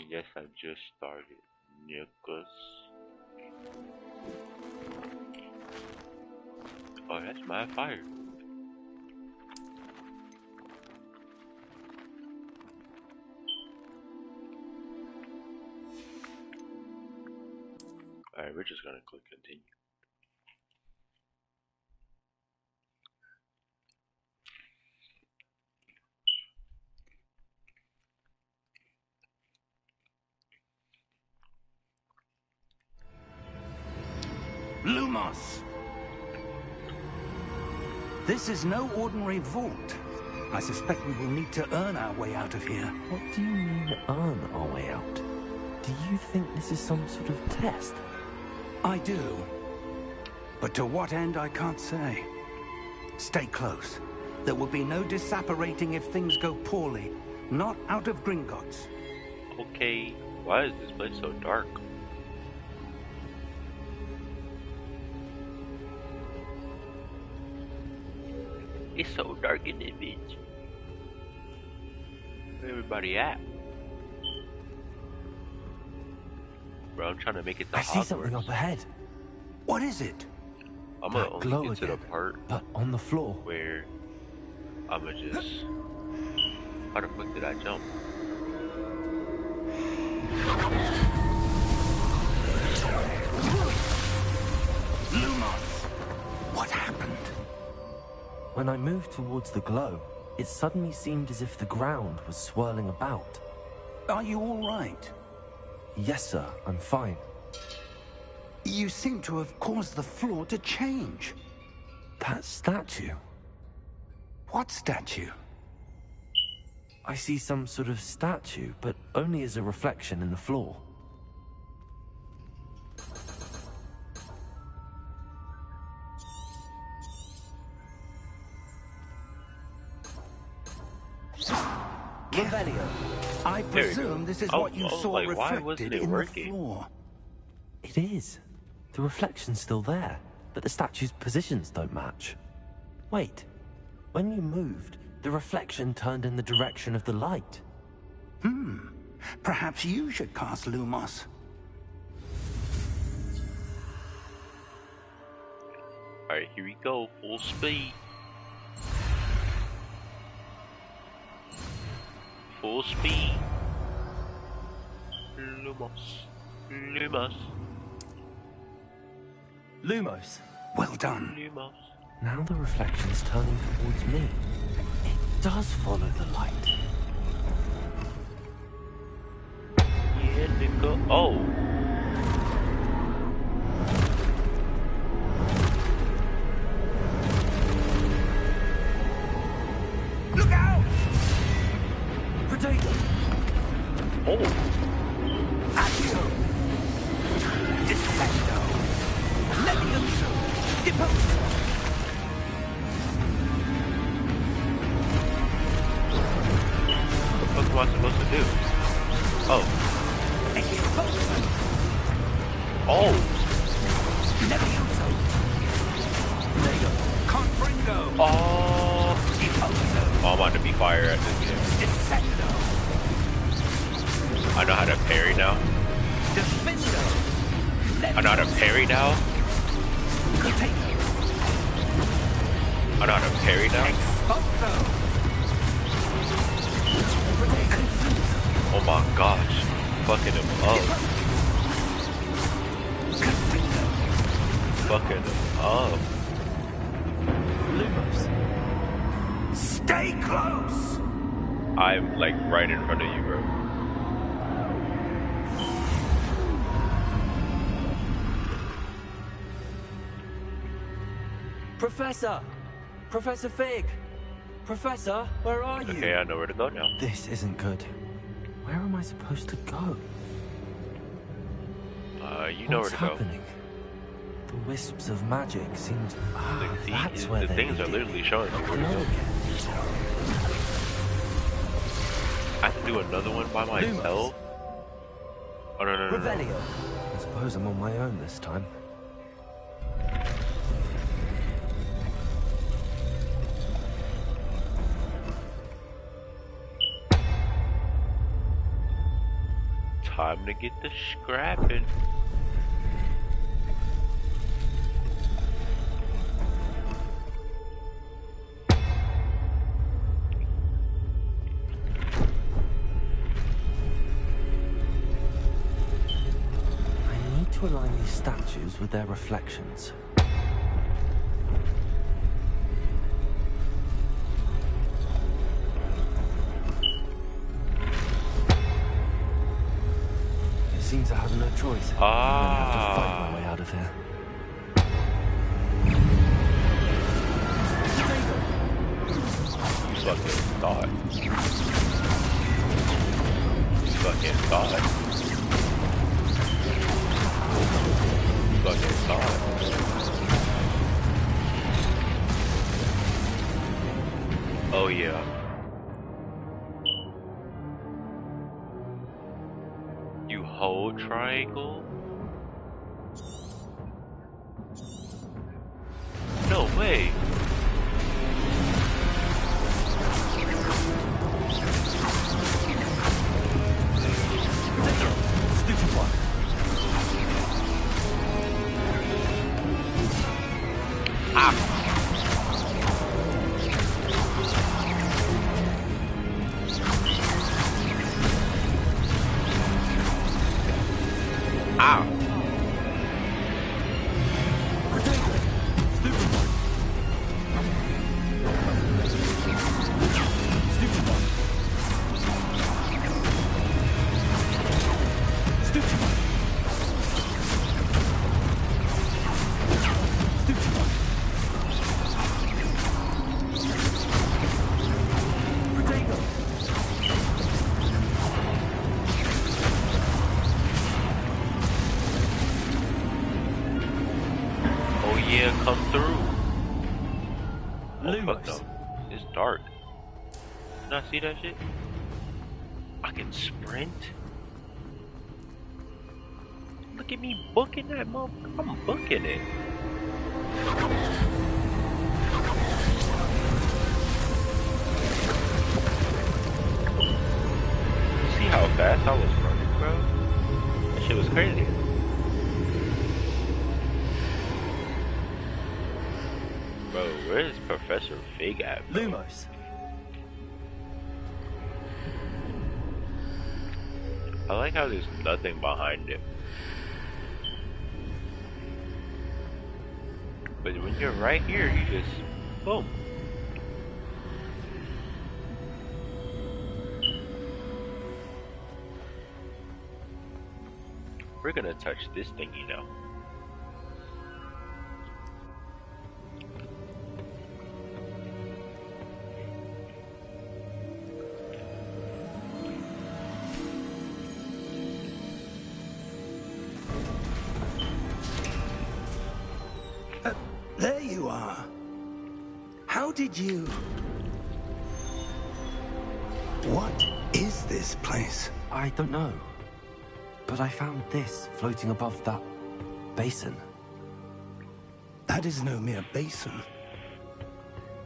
Yes, I just started. Nicholas. Oh, that's my fire. Alright, we're just gonna click continue. Lumos! This is no ordinary vault. I suspect we will need to earn our way out of here. What do you mean, earn our way out? Do you think this is some sort of test? I do. But to what end, I can't say. Stay close. There will be no disapparating if things go poorly. Not out of Gringotts. Okay, why is this place so dark? It's so dark in this bitch. Where everybody at? Bro, I'm trying to make it to I Hogwarts. see something up ahead. What is it? I'm gonna That only glow get to the again, part but on the floor. where I'ma just... How the fuck did I jump? Lumos! What happened? When I moved towards the glow, it suddenly seemed as if the ground was swirling about. Are you all right? Yes, sir, I'm fine. You seem to have caused the floor to change. That statue. What statue? I see some sort of statue, but only as a reflection in the floor. Revelio. I There you presume go. this is Oh, what you I was saw like, why reflected wasn't it in working? the floor. It is. The reflection's still there, but the statue's positions don't match. Wait. When you moved, the reflection turned in the direction of the light. Perhaps you should cast Lumos. Alright, here we go. Full speed. Full speed. Lumos. Lumos. Lumos. Well done. Lumos. Now the reflection's turning towards me. It does follow the light. Yeah, nigga. Oh. Look out! Potato! Oh. Accio! Descendo! Levioso! Deposo! What the fuck am I supposed to do? Oh. Expulso! Oh. Levioso! Potato! Confringo! Oh. Deposo! Oh, I'm about to be fire at this game. Descendo! I know how to parry now. Defendo! I know how to parry now. Potato! I know how to parry now. Expulso! Oh my gosh. Fucking him up. Fucking him up. Lumos. Stay close! I'm like right in front of you, bro. Professor! Professor Fig! Professor, where are you? Okay, I know where to go now. This isn't good. Where am I supposed to go? You know where What's to go. happening? The wisps of magic seemed... See, that's where the they're things are leading. literally showing me where to Glow go. again. I have to do another one by myself? Oh, no, no, no, no. Revelio. I suppose I'm on my own this time. Time to get the scrapping. I need to align these statues with their reflections. Seems I have no choice. I'm gonna have to fight my way out of here. You fucking thought. You fucking thought. You fucking thought. Oh yeah. Hold triangle? No way. Stupid one. Ah. Ow. Yeah, come through. Oh, fuck no. It's dark. Did I see that shit? I can sprint? Look at me booking that motherfucker. I'm booking it. See how fast I was running, bro? That shit was crazy. Bro, where's Professor Fig at, bro? Lumos. I like how there's nothing behind it. But when you're right here, you just boom. We're gonna touch this thingy now. There you are. How did you... What is this place? I don't know. But I found this floating above that basin. That is no mere basin.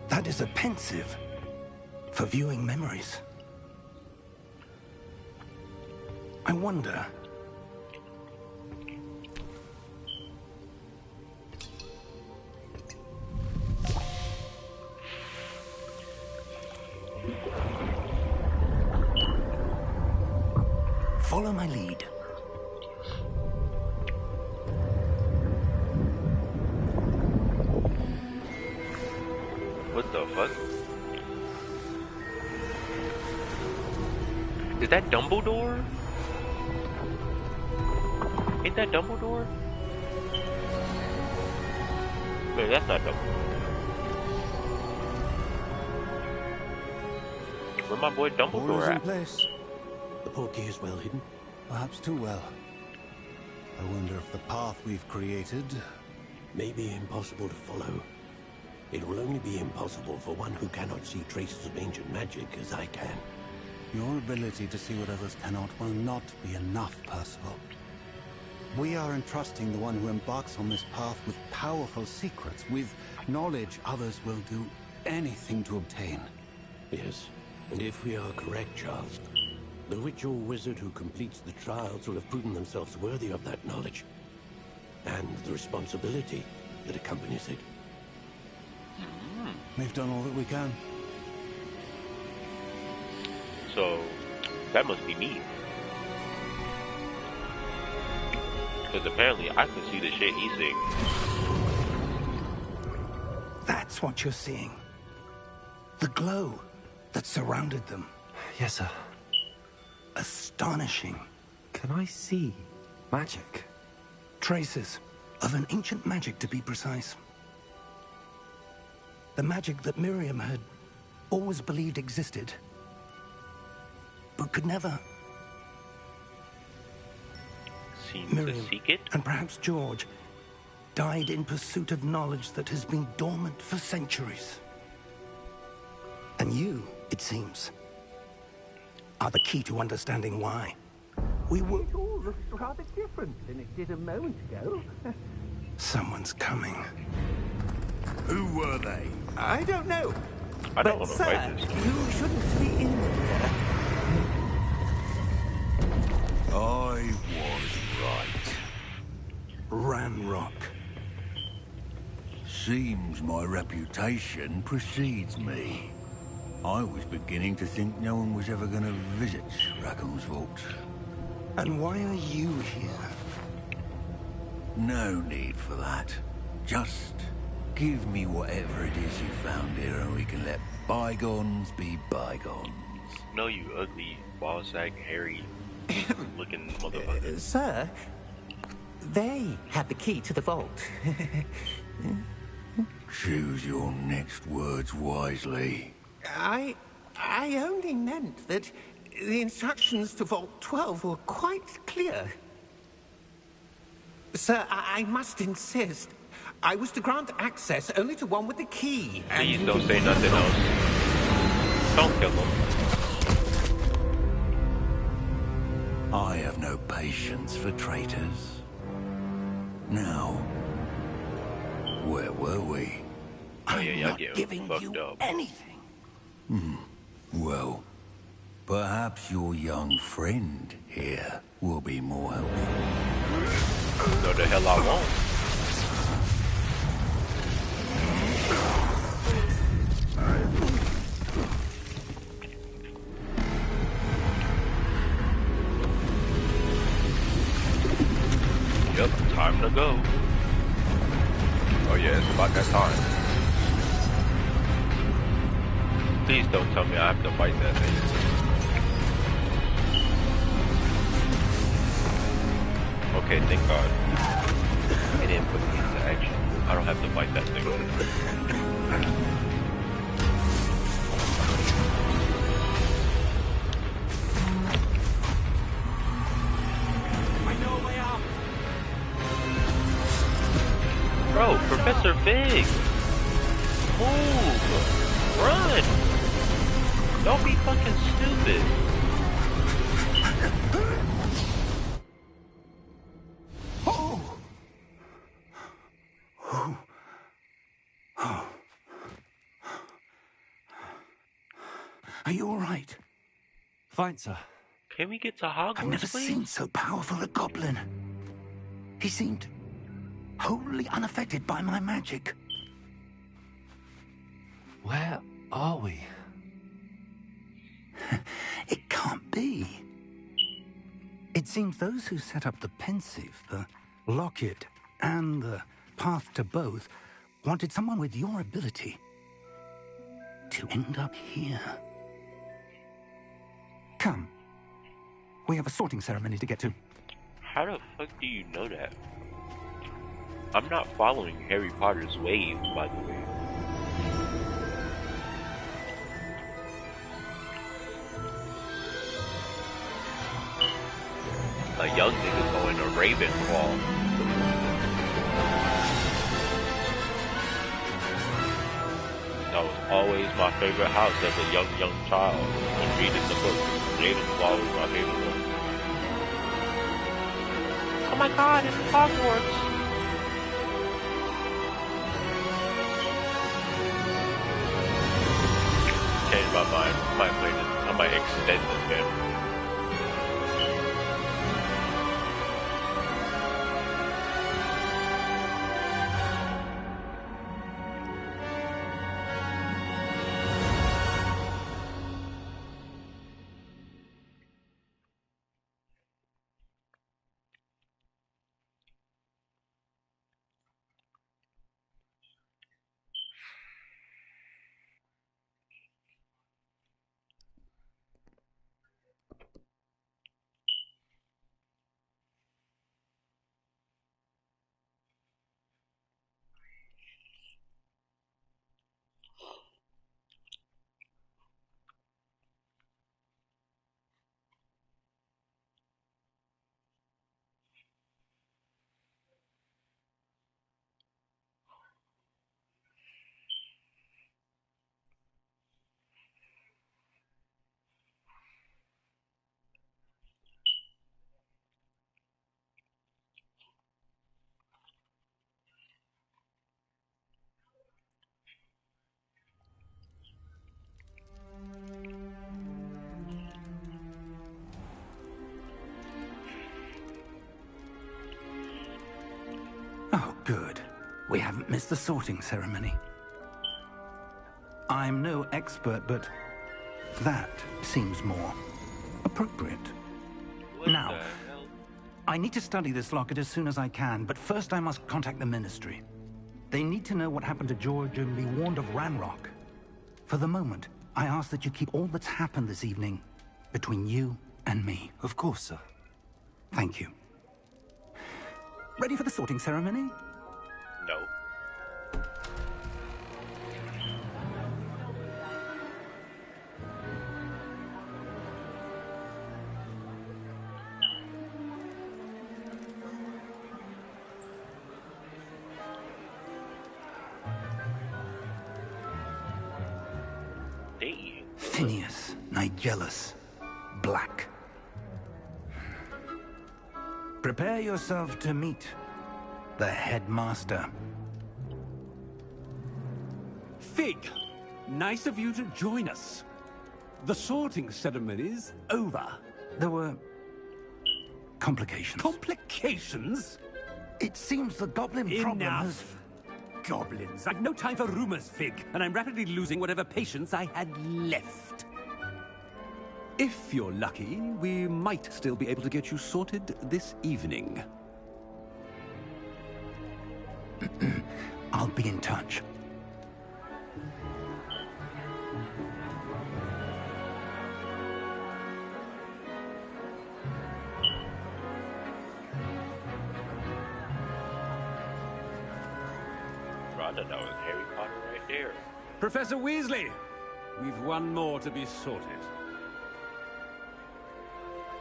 That is a pensive for viewing memories. I wonder... Follow my lead. What the fuck? Is that Dumbledore? Ain't that Dumbledore? Wait, that's not Dumbledore. Where my boy All Dumbledore is in at? place. The portkey is well hidden. Perhaps too well. I wonder if the path we've created may be impossible to follow. It will only be impossible for one who cannot see traces of ancient magic as I can. Your ability to see what others cannot will not be enough, Percival. We are entrusting the one who embarks on this path with powerful secrets, with knowledge others will do anything to obtain. Yes, and if we are correct, Charles, The witch or wizard who completes the trials will have proven themselves worthy of that knowledge. And the responsibility that accompanies it. We've done all that we can. So, that must be me. Because apparently I can see the shit he's seeing. That's what you're seeing. The glow that surrounded them. Yes, sir. Astonishing. Can I see magic? Traces of an ancient magic, to be precise. The magic that Miriam had always believed existed, but could never. Seems Miriam, to seek it? and perhaps George, died in pursuit of knowledge that has been dormant for centuries. And you, it seems, are the key to understanding why. We were... It all looks rather different than it did a moment ago. Someone's coming. Who were they? I don't know. I don't But, want to sir, fight this. you shouldn't be in here. I was right. Ranrock. Seems my reputation precedes me. I was beginning to think no one was ever going to visit Rackham's vault. And why are you here? No need for that. Just give me whatever it is you found here and we can let bygones be bygones. No, you ugly, ball sack, hairy looking motherfucker. Sir, they had the key to the vault. Choose your next words wisely. I only meant that the instructions to Vault 12 were quite clear. Sir, I must insist. I was to grant access only to one with the key. Please don't say nothing else. Don't kill him. I have no patience for traitors. Now, where were we? Oh yeah, y'all Not getting giving fucked you up. anything. Well, perhaps your young friend here will be more helpful. No, the hell I won't. Yep, time to go. Oh yeah, it's about that time. Please don't tell me I have to fight that thing. Okay, thank God. It didn't put me into action. I don't have to fight that thing. I know a way out. Bro, Professor Fig! Move! Run! Don't be fucking stupid! Oh! Oh. Oh. Are you all right? Fine, sir. Can we get to I've never Hogwarts, seen please? so powerful a goblin. He seemed wholly unaffected by my magic. Where are we? It can't be. It seems those who set up the pensive, the locket, and the path to both wanted someone with your ability to end up here. Come. We have a sorting ceremony to get to. How the fuck do you know that? I'm not following Harry Potter's wave, by the way. A young nigga going to Ravenclaw. That was always my favorite house as a young child. When reading the book, Ravenclaw was my favorite one. Oh my god, it's Hogwarts! Changed my mind. I might play this. I might extend this game. Good. We haven't missed the sorting ceremony. I'm no expert, but that seems more appropriate. Now, I need to study this locket as soon as I can, but first I must contact the Ministry. They need to know what happened to George and be warned of Ranrock. For the moment, I ask that you keep all that's happened this evening between you and me. Of course, sir. Thank you. Ready for the sorting ceremony? No. Phineas, Nigellus, Black. Prepare yourself to meet the headmaster. Fig, nice of you to join us. The sorting ceremony's over. There were complications. Complications? It seems the goblin problem has... Enough. Goblins. I've no time for rumors, Fig, and I'm rapidly losing whatever patience I had left. If you're lucky, we might still be able to get you sorted this evening. I'll be in touch. That was Harry Potter right there. Professor Weasley, we've one more to be sorted.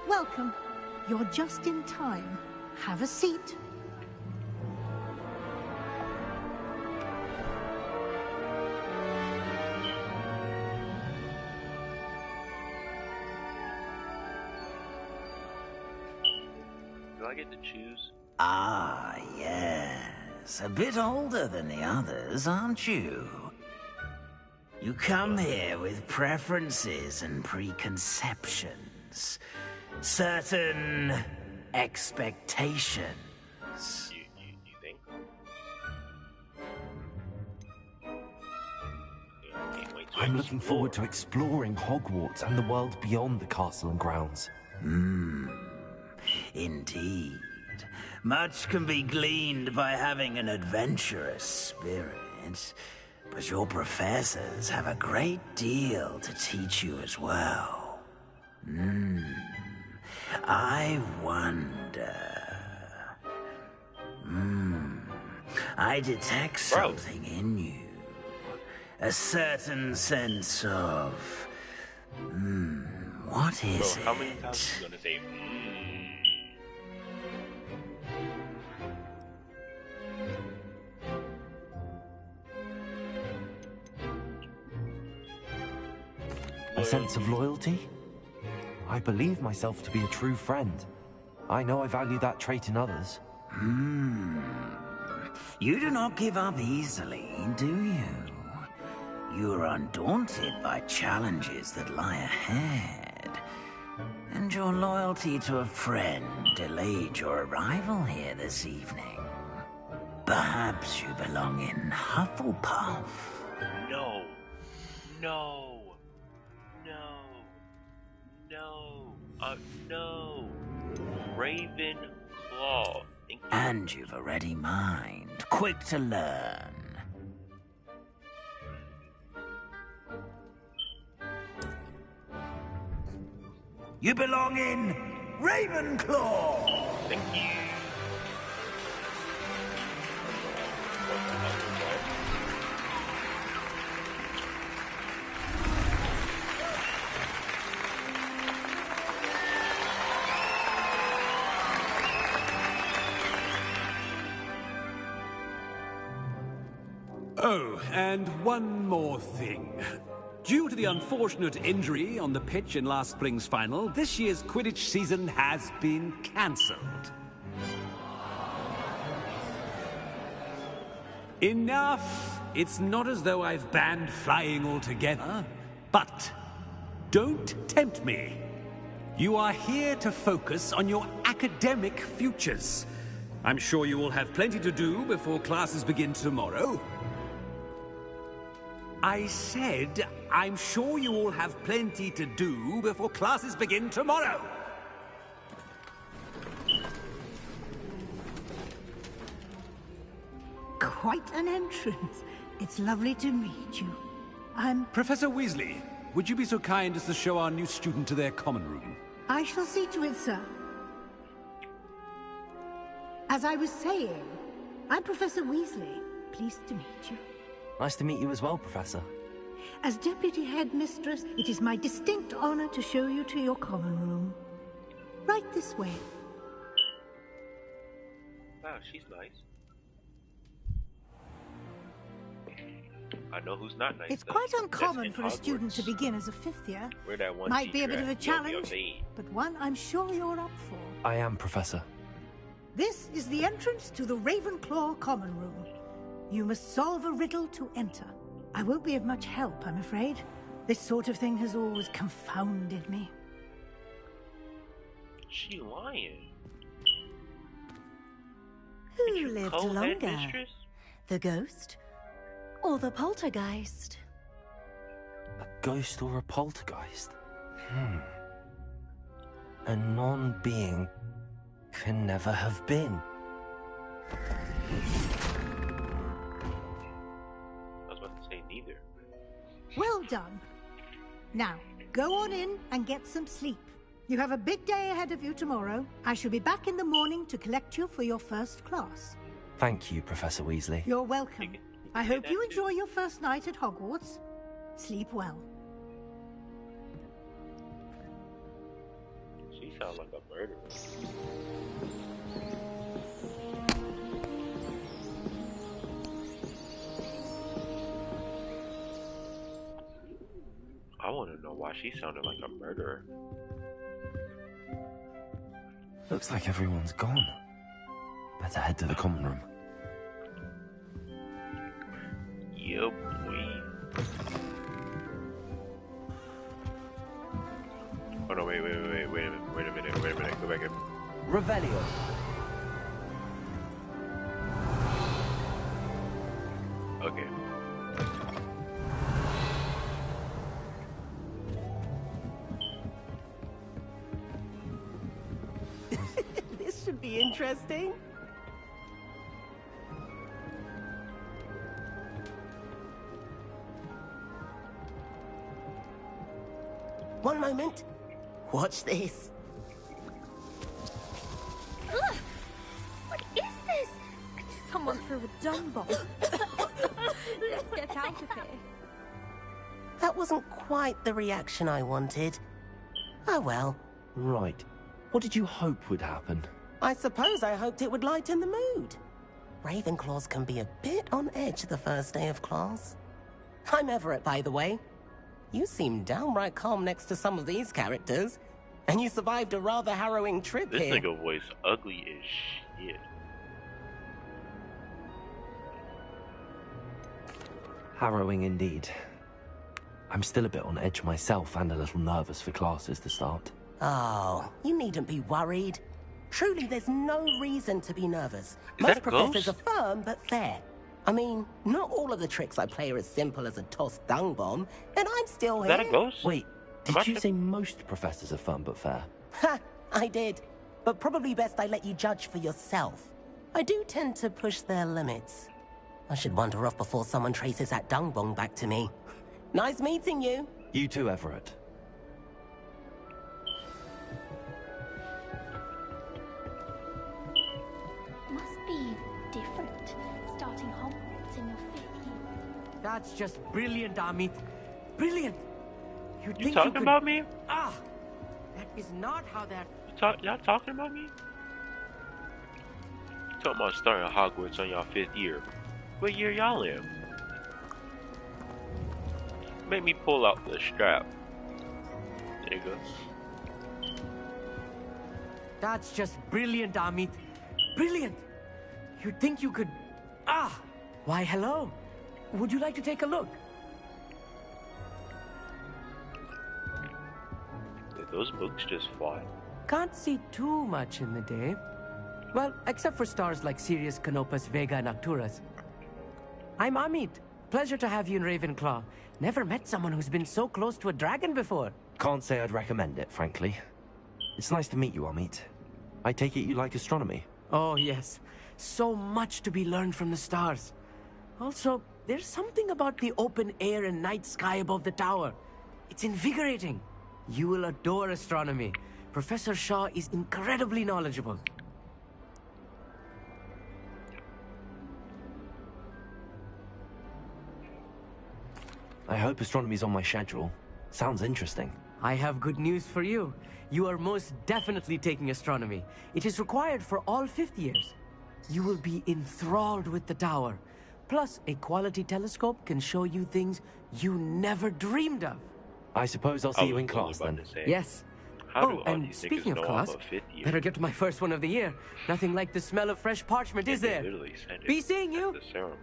Welcome. You're just in time. Have a seat. Do I get to choose? Ah, yes. A bit older than the others, aren't you? You come here with preferences and preconceptions. Certain expectations. You think? I'm looking forward to exploring Hogwarts and the world beyond the castle and grounds. Indeed. Much can be gleaned by having an adventurous spirit, but your professors have a great deal to teach you as well. I wonder... I detect something in you. A certain sense of... what is Bro, how many times it? are you gonna say, A sense of loyalty? I believe myself to be a true friend. I know I value that trait in others. You do not give up easily, do you? You are undaunted by challenges that lie ahead. And your loyalty to a friend delayed your arrival here this evening. Perhaps you belong in Hufflepuff. no. Ravenclaw. Thank you. And you've a ready mind, quick to learn. You belong in Ravenclaw! Thank you. Oh, and one more thing. Due to the unfortunate injury on the pitch in last spring's final, this year's Quidditch season has been cancelled. Enough! It's not as though I've banned flying altogether, but don't tempt me. You are here to focus on your academic futures. I'm sure you all have plenty to do before classes begin tomorrow. I said, I'm sure you all have plenty to do before classes begin tomorrow. Quite an entrance. It's lovely to meet you. I'm... Professor Weasley, would you be so kind as to show our new student to their common room? I shall see to it, sir. As I was saying, I'm Professor Weasley. Pleased to meet you. Nice to meet you as well, Professor. As Deputy Headmistress, it is my distinct honor to show you to your common room. Right this way. Wow, she's nice. I know who's not nice. It's though. quite That's uncommon in for a student to Hogwarts. begin as a fifth year. Where that one Might be a teacher bit of a at? You'll be challenge, obeyed. but one I'm sure you're up for. I am, Professor. This is the entrance to the Ravenclaw common room. You must solve a riddle to enter. I won't be of much help, I'm afraid. This sort of thing has always confounded me. She lying. Who lived longer? Headmistress? The ghost or the poltergeist? A ghost or a poltergeist? A non-being can never have been. I was about to say neither. Well done. Now, go on in and get some sleep. You have a big day ahead of you tomorrow. I shall be back in the morning to collect you for your first class. Thank you, Professor Weasley. You're welcome. I hope you enjoy your first night at Hogwarts. Sleep well. She sounds like a murderer. I want to know why she sounded like a murderer. Looks like everyone's gone. Better head to the common room. Yep, boy. Oh no, wait a minute, go back up. Revelio. Okay. This should be interesting. One moment. Watch this. Ugh! What is this? Someone threw a dung bomb. Let's get out of here. That wasn't quite the reaction I wanted. Oh well. Right. What did you hope would happen? I suppose I hoped it would lighten the mood. Ravenclaws can be a bit on edge the first day of class. I'm Everett, by the way. You seem downright calm next to some of these characters. And you survived a rather harrowing trip This here. nigga voice ugly as shit. Harrowing indeed. I'm still a bit on edge myself and a little nervous for classes to start. Oh, you needn't be worried. Truly, there's no reason to be nervous. Is that Most a professors ghost? are firm but fair. I mean, not all of the tricks I play are as simple as a tossed dung bomb, and I'm still Is here. that a ghost? Wait, Am I did you tri- say most professors are fun but fair? Ha! I did. But probably best I let you judge for yourself. I do tend to push their limits. I should wander off before someone traces that dung bomb back to me. Nice meeting you. You too, Everett. Must be different, starting Hogwarts in your 5th year. That's just brilliant, Amit. Brilliant. You think talking could... about me? Ah, that is not how that. Y'all talking about me? Talking about starting Hogwarts on y'all 5th year. What year y'all in? Make me pull out the strap. There you go. That's just brilliant, Amit. Brilliant. You'd think you could. Ah, why, hello. Would you like to take a look? Did those books just fly? Can't see too much in the day. Well, except for stars like Sirius, Canopus, Vega, and Arcturus. I'm Amit. Pleasure to have you in Ravenclaw. Never met someone who's been so close to a dragon before. Can't say I'd recommend it, frankly. It's nice to meet you, Amit. I take it you like astronomy? Oh, yes. So much to be learned from the stars. Also, there's something about the open air and night sky above the tower. It's invigorating. You will adore astronomy. Professor Shaw is incredibly knowledgeable. I hope astronomy's on my schedule. Sounds interesting. I have good news for you. You are most definitely taking astronomy. It is required for all 5th years. You will be enthralled with the tower. Plus, a quality telescope can show you things you never dreamed of. I suppose I'll see you in class then. Yes. How And speaking of class, better get to my first one of the year. Nothing like the smell of fresh parchment, is there? Be seeing you. The ceremony.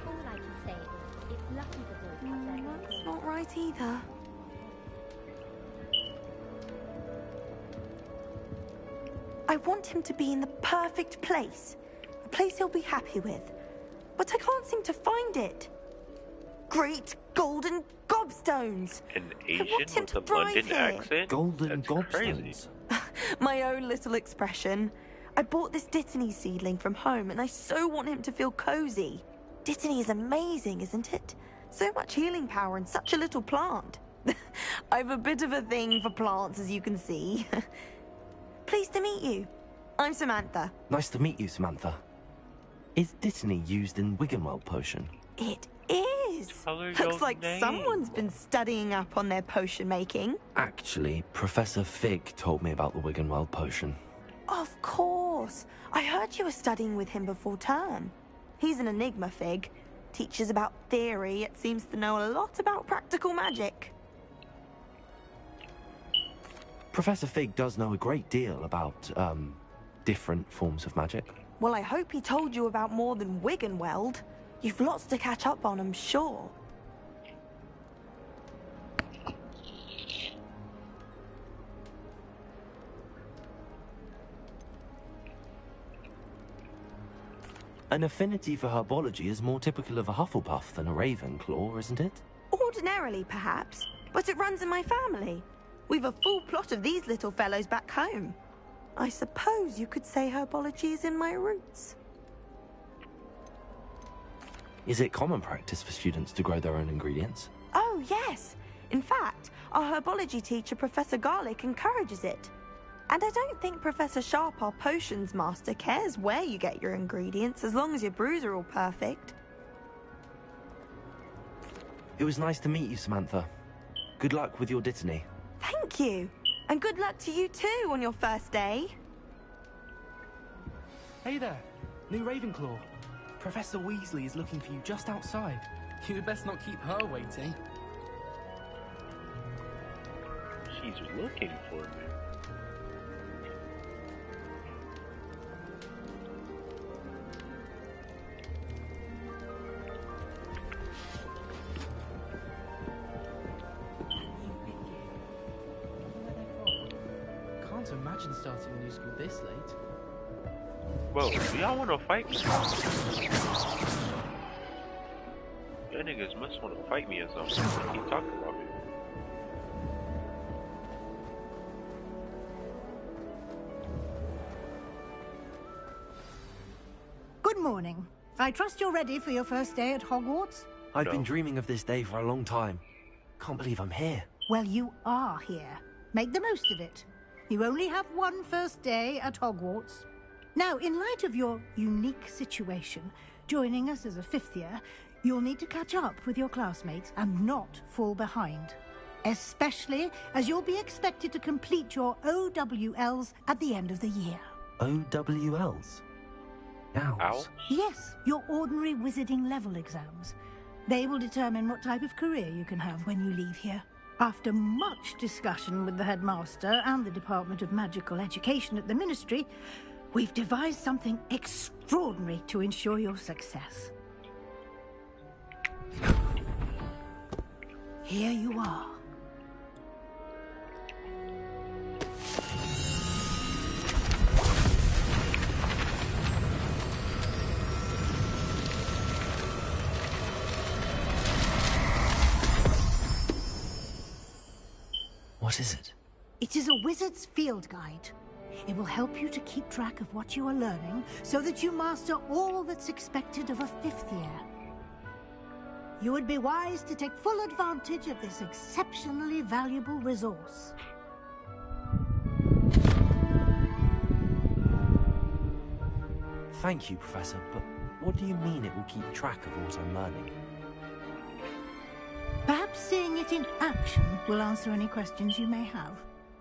All I can say is, it's lucky the boy kept their hands. That's not right either. I want him to be in the perfect place. A place he'll be happy with. But I can't seem to find it. Great golden gobstones! An I Asian want him with to a thrive London here. accent? Golden That's crazy. gobstones. My own little expression. I bought this Dittany seedling from home and I so want him to feel cozy. Dittany is amazing, isn't it? So much healing power in such a little plant. I've a bit of a thing for plants, as you can see. Pleased to meet you. I'm Samantha. Nice to meet you, Samantha. Is Dittany used in Wiggenweld potion? It is. Looks like someone's been studying up on their potion making. Actually, Professor Fig told me about the Wiggenweld potion. Of course. I heard you were studying with him before term. He's an enigma, Fig. Teaches about theory, yet seems to know a lot about practical magic. Professor Fig does know a great deal about, different forms of magic. Well, I hope he told you about more than Wiggenweld. You've lots to catch up on, I'm sure. An affinity for herbology is more typical of a Hufflepuff than a Ravenclaw, isn't it? Ordinarily, perhaps, but it runs in my family. We've a full plot of these little fellows back home. I suppose you could say herbology is in my roots. Is it common practice for students to grow their own ingredients? Oh, yes. In fact, our herbology teacher, Professor Garlick, encourages it. And I don't think Professor Sharp, our potions master, cares where you get your ingredients, as long as your brews are all perfect. It was nice to meet you, Samantha. Good luck with your Dittany. Thank you. And good luck to you too on your first day. Hey there, new Ravenclaw. Professor Weasley is looking for you just outside. You'd best not keep her waiting. She's looking for me. Can't imagine starting a new school this late. Well, do y'all want to fight me? Y'all niggas must want to fight me or something. Keep talking about me. Good morning. I trust you're ready for your first day at Hogwarts? I've been dreaming of this day for a long time. Can't believe I'm here. Well, you are here. Make the most of it. You only have one first day at Hogwarts. Now, in light of your unique situation, joining us as a 5th year, you'll need to catch up with your classmates and not fall behind. Especially as you'll be expected to complete your OWLs at the end of the year. OWLs? Owls? Yes, your ordinary wizarding level exams. They will determine what type of career you can have when you leave here. After much discussion with the headmaster and the Department of Magical Education at the Ministry, we've devised something extraordinary to ensure your success. Here you are. What is it? It is a wizard's field guide. It will help you to keep track of what you are learning so that you master all that's expected of a 5th year. You would be wise to take full advantage of this exceptionally valuable resource. Thank you, Professor, but what do you mean it will keep track of what I'm learning? Perhaps seeing it in action will answer any questions you may have.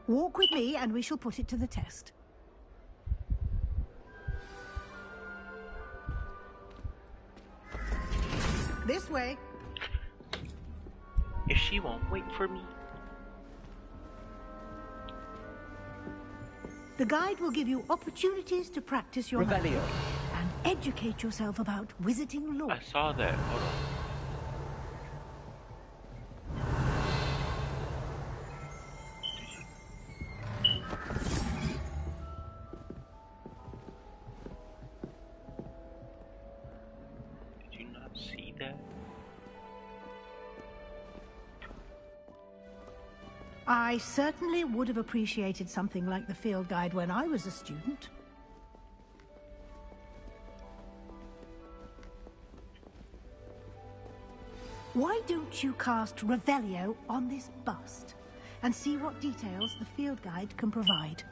Walk with me and we shall put it to the test. This way. If she won't wait for me. The guide will give you opportunities to practice your magic and educate yourself about wizarding lore. I saw that. Hold on. Did you not see that? I certainly would have appreciated something like the field guide when I was a student. Why don't you cast Revelio on this bust and see what details the field guide can provide?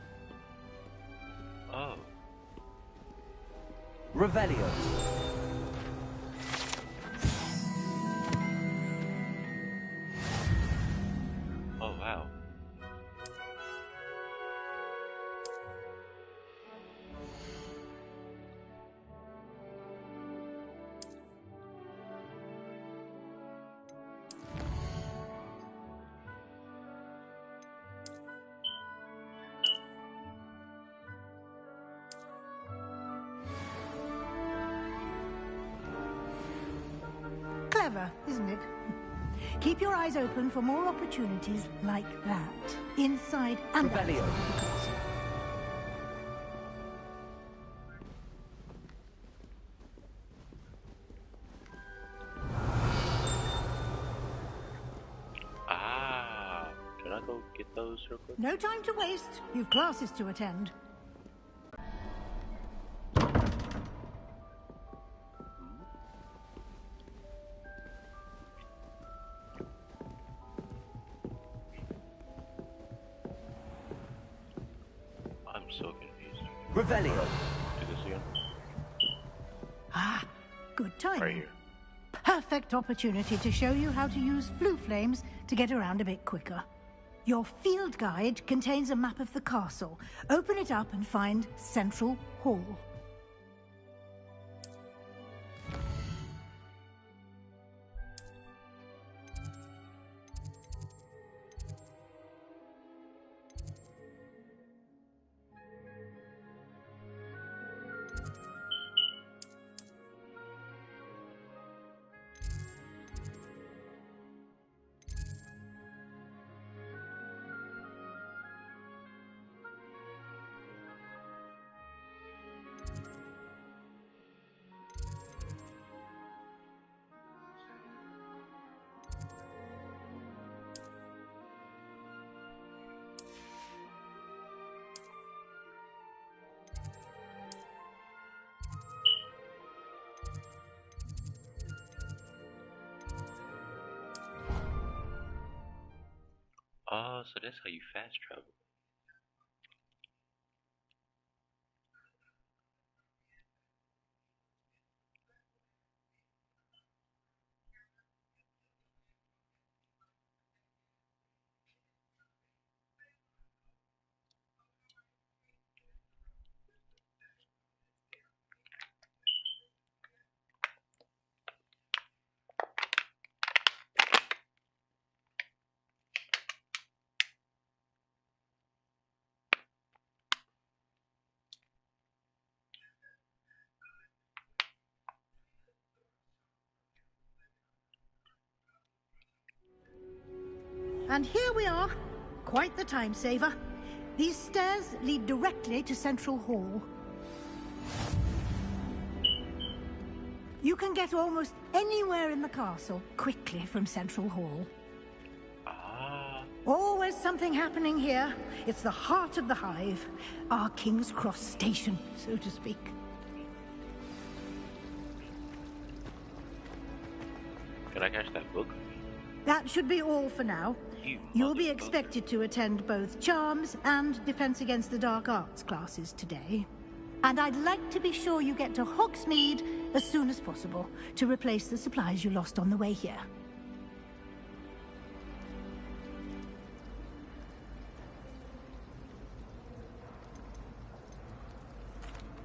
Oh. Revelio. Oh, wow. Clever, isn't it? Keep your eyes open for more opportunities like that, inside and outside Revelio. of the castle. Ah, can I go get those real quick? No time to waste. You've classes to attend. I'm so confused. Revelio. Do this again? Ah, good timing. Right here. Perfect opportunity to show you how to use flue flames to get around a bit quicker. Your field guide contains a map of the castle. Open it up and find Central Hall. Oh, so that's how you fast travel. And here we are. Quite the time saver. These stairs lead directly to Central Hall. You can get almost anywhere in the castle quickly from Central Hall. Ah. Always something happening here. It's the heart of the hive. Our King's Cross station, so to speak. Can I catch that book? That should be all for now. You'll be expected to attend both Charms and Defense Against the Dark Arts classes today. And I'd like to be sure you get to Hogsmeade as soon as possible to replace the supplies you lost on the way here.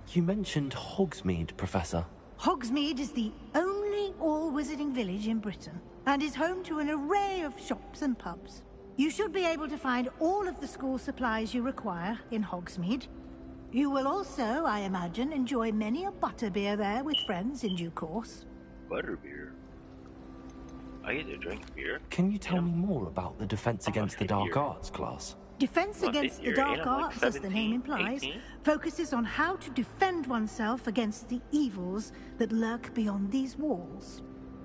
You mentioned Hogsmeade, Professor. Hogsmeade is the only all-wizarding village in Britain, and is home to an array of shops and pubs. You should be able to find all of the school supplies you require in Hogsmeade. You will also, I imagine, enjoy many a butterbeer there with friends in due course. Butterbeer? I get to drink beer. Can you tell me more about the Defense Against the Dark Arts class? Defense Against the Dark Arts, as the name implies, focuses on how to defend oneself against the evils that lurk beyond these walls.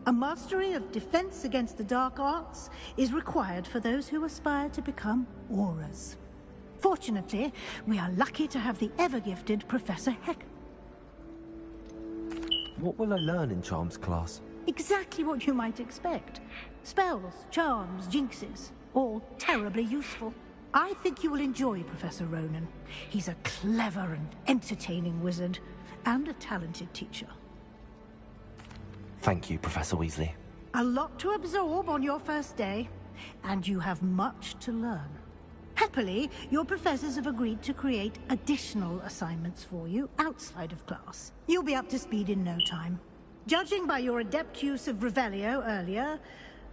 A mastery of Defense Against the Dark Arts is required for those who aspire to become Aurors. Fortunately, we are lucky to have the ever-gifted Professor Heck. What will I learn in Charms class? Exactly what you might expect. Spells, charms, jinxes, all terribly useful. I think you will enjoy Professor Ronan. He's a clever and entertaining wizard, and a talented teacher. Thank you, Professor Weasley. A lot to absorb on your first day, and you have much to learn. Happily, your professors have agreed to create additional assignments for you outside of class. You'll be up to speed in no time. Judging by your adept use of Revelio earlier,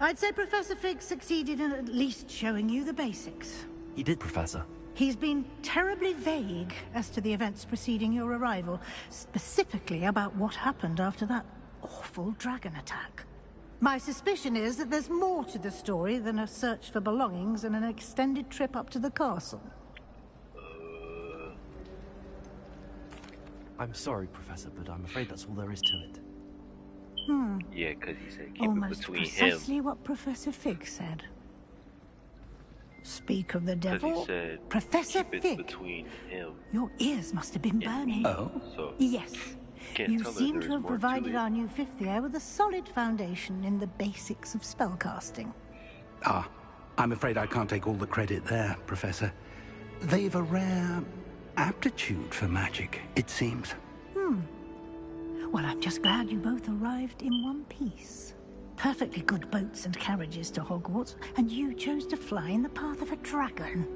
I'd say Professor Fig succeeded in at least showing you the basics. He did, Professor. He's been terribly vague as to the events preceding your arrival, specifically about what happened after that awful dragon attack. My suspicion is that there's more to the story than a search for belongings and an extended trip up to the castle. I'm sorry, Professor, but I'm afraid that's all there is to it. Yeah, because he said keep Almost it between precisely him. what Professor Fig said. Speak of the Because devil, he said Professor keep it Fig. between him. Your ears must have been burning. Oh? So Yes. can't You tell that seem there's to have more to provided it. our new fifth year with a solid foundation in the basics of spellcasting. Ah, I'm afraid I can't take all the credit there, Professor. They've a rare aptitude for magic, it seems. Well, I'm just glad you both arrived in one piece. Perfectly good boats and carriages to Hogwarts, and you chose to fly in the path of a dragon.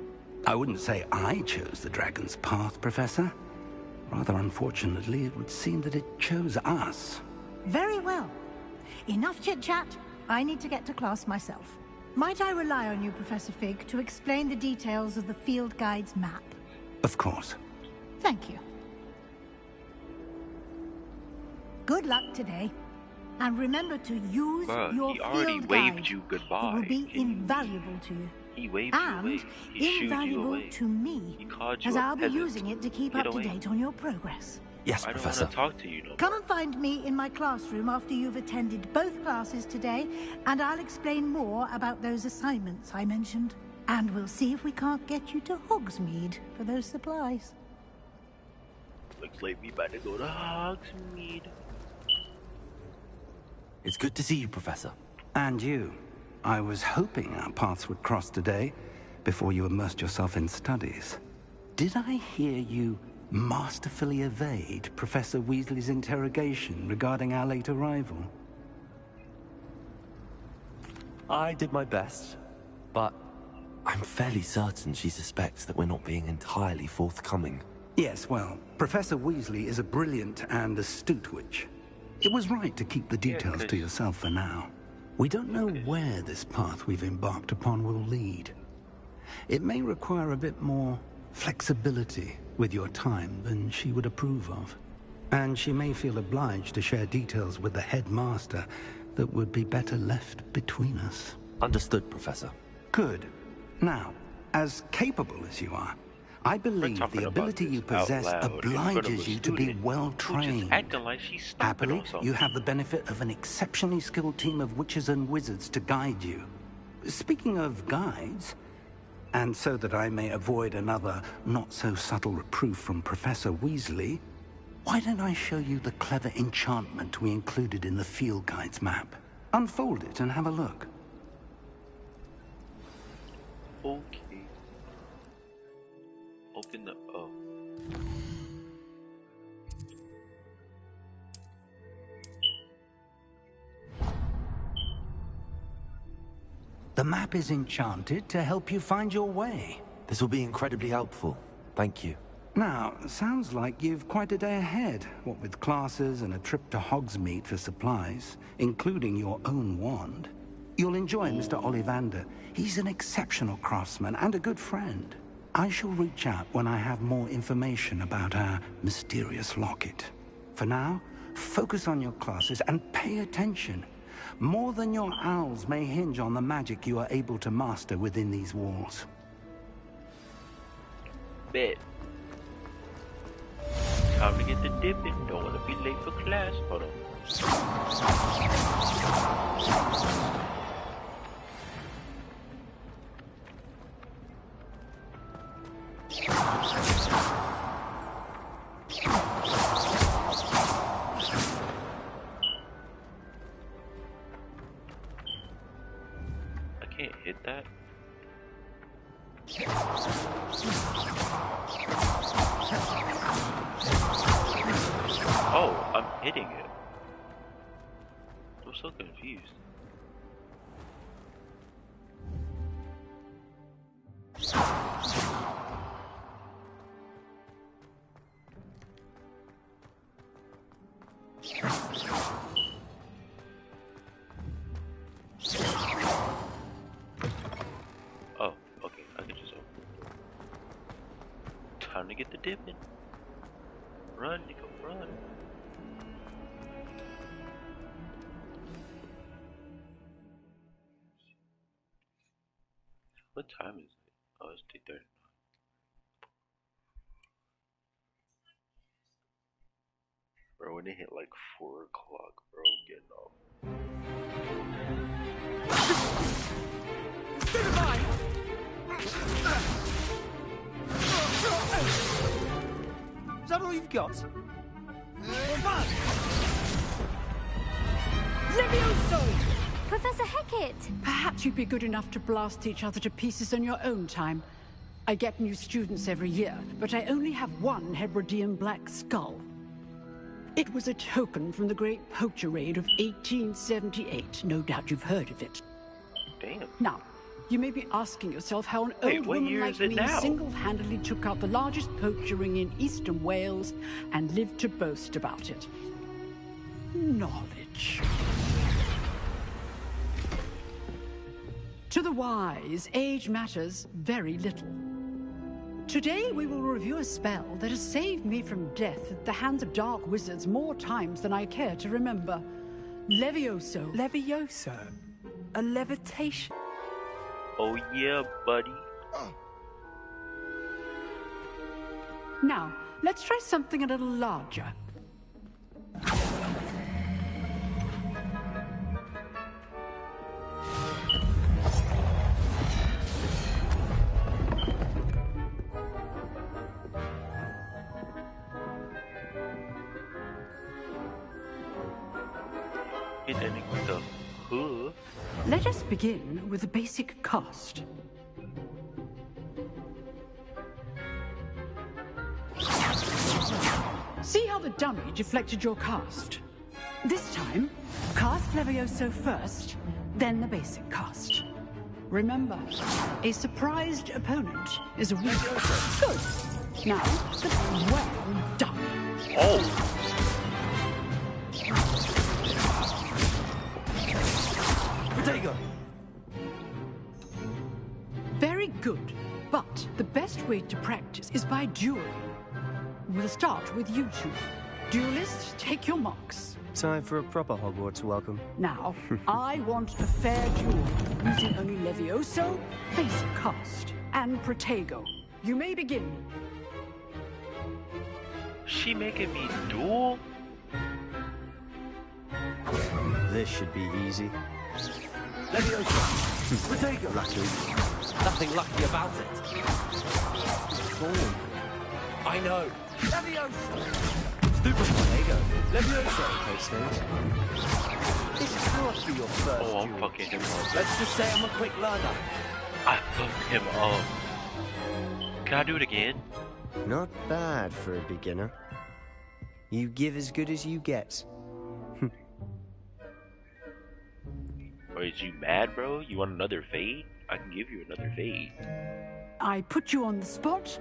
I wouldn't say I chose the dragon's path, Professor. Rather unfortunately, it would seem that it chose us. Very well. Enough chit-chat. I need to get to class myself. Might I rely on you, Professor Fig, to explain the details of the field guide's map? Of course. Thank you. Good luck today. And remember to use Bruh, your he already field waved guide. you goodbye. It will be invaluable to you. He waved you And away. He shooed you invaluable away. to me, He called you as a I'll be peasant. using it to keep Get up to away. date on your progress. Yes, I don't Professor. want to talk to you no more. Come and find me in my classroom after you've attended both classes today, and I'll explain more about those assignments I mentioned. And we'll see if we can't get you to Hogsmeade for those supplies. Looks like we about to go to Hogsmeade. It's good to see you, Professor. And you. I was hoping our paths would cross today, before you immersed yourself in studies. Did I hear you masterfully evade Professor Weasley's interrogation regarding our late arrival? I did my best, but I'm fairly certain she suspects that we're not being entirely forthcoming. Yes, well, Professor Weasley is a brilliant and astute witch. It was right to keep the details to yourself for now. We don't know where this path we've embarked upon will lead. It may require a bit more flexibility with your time than she would approve of. And she may feel obliged to share details with the headmaster that would be better left between us. Understood, Professor. Good. Now, as capable as you are, I believe the ability you possess obliges you to be well trained. Like she's Happily, you have the benefit of an exceptionally skilled team of witches and wizards to guide you. Speaking of guides, And so that I may avoid another not-so-subtle reproof from Professor Weasley, why don't I show you the clever enchantment we included in the field guide's map? Unfold it and have a look. Okay. Open the... oh. The map is enchanted to help you find your way. This will be incredibly helpful. Thank you. Now, sounds like you've quite a day ahead, what with classes and a trip to Hogsmeade for supplies, including your own wand. You'll enjoy Mr. Ollivander. He's an exceptional craftsman and a good friend. I shall reach out when I have more information about our mysterious locket. For now, focus on your classes and pay attention. More than your owls may hinge on the magic you are able to master within these walls. Bet. Time to get the dipping. Don't want to be late for class. Hold on. I can't hit that. Oh, I'm hitting it. I'm so confused. Oh, okay, I can just open it. Time to get the dip in. Run, Nico, run. What time is it? Oh, it's 2:30. Bro, when it hit like 4 o'clock, bro, I'm getting off. Is that all you've got? Levioso! Professor Hecat! Perhaps you'd be good enough to blast each other to pieces in your own time. I get new students every year, but I only have one Hebridean black skull. It was a token from the Great Poacher Raid of 1878. No doubt you've heard of it. Damn. Now, you may be asking yourself how an Wait, old what woman year like is it me now? single-handedly took out the largest poacher ring in eastern Wales and lived to boast about it. Knowledge. To the wise, age matters very little. Today we will review a spell that has saved me from death at the hands of dark wizards more times than I care to remember. Levioso. Levioso? A levitation? Oh yeah, buddy. Now, let's try something a little larger. Hit ending with the hoof. Let us begin with the basic cast. See how the dummy deflected your cast? This time, cast Levioso first, then the basic cast. Remember, a surprised opponent is a weak. Good. Now, that's well done. Oh! Potato! Very good, but the best way to practice is by dueling. We'll start with you two. Duelists, take your marks. Time for a proper Hogwarts welcome. Now, I want a fair duel, using only Levioso, basic cast, and Protego. You may begin. She making me duel? This should be easy. Leviosa! Protego! Lucky. Nothing lucky about it. I know. Leviosa! Stupid Protego. Leviosa takes things. This can't be your first Oh, I'm duel. fucking him up. Let's just say I'm a quick learner. I fucked him up. Can I do it again? Not bad for a beginner. You give as good as you get. Or is you mad, bro? You want another fade? I can give you another fade. I put you on the spot,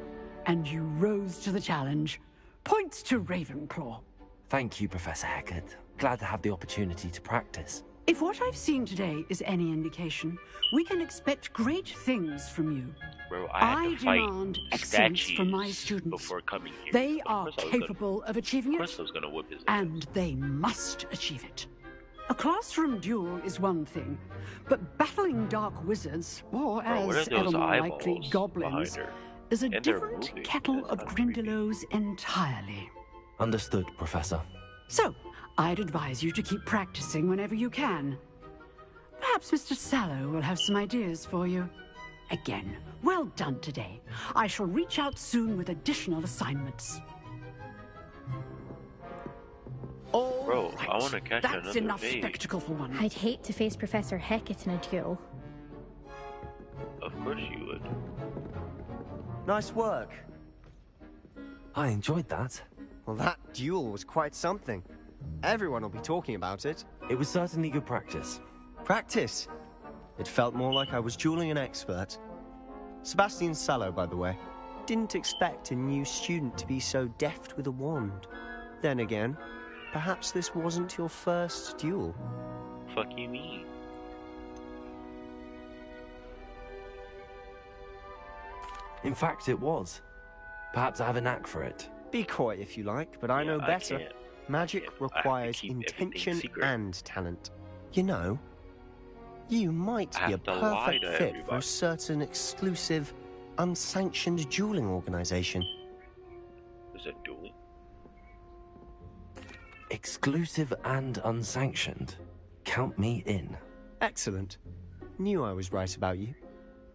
and you rose to the challenge. Points to Ravenclaw. Thank you, Professor Hecat. Glad to have the opportunity to practice. If what I've seen today is any indication, we can expect great things from you. Bro, I had to fight demand excellence statues from my students. before coming here. They Of are course I was capable of achieving Of it, course I was gonna whip his ass. and they must achieve it. A classroom duel is one thing, but battling dark wizards, or Bro, what are as those ever more eyeballs likely, goblins, behind her? is a And they're different moving. kettle That's of not Grindylows entirely. Understood, Professor. So, I'd advise you to keep practicing whenever you can. Perhaps Mr. Sallow will have some ideas for you. Again, well done today. I shall reach out soon with additional assignments. Bro, I want to catch That's another enough fade. spectacle for one. I'd hate to face Professor Hecat in a duel. Of course you would. Nice work. I enjoyed that. Well, that duel was quite something. Everyone will be talking about it. It was certainly good practice. Practice? It felt more like I was dueling an expert. Sebastian Sallow, by the way. Didn't expect a new student to be so deft with a wand. Then again, perhaps this wasn't your first duel. Fuck you mean? In fact, it was. Perhaps I have a knack for it. Be coy if you like, but I know I better. can't. Magic I have to requires keep everything intention secret. and talent. You know, you might I be a have to lie perfect to fit for everybody. a certain exclusive, unsanctioned dueling organization. Is that dueling? Exclusive and unsanctioned. Count me in. Excellent. Knew I was right about you.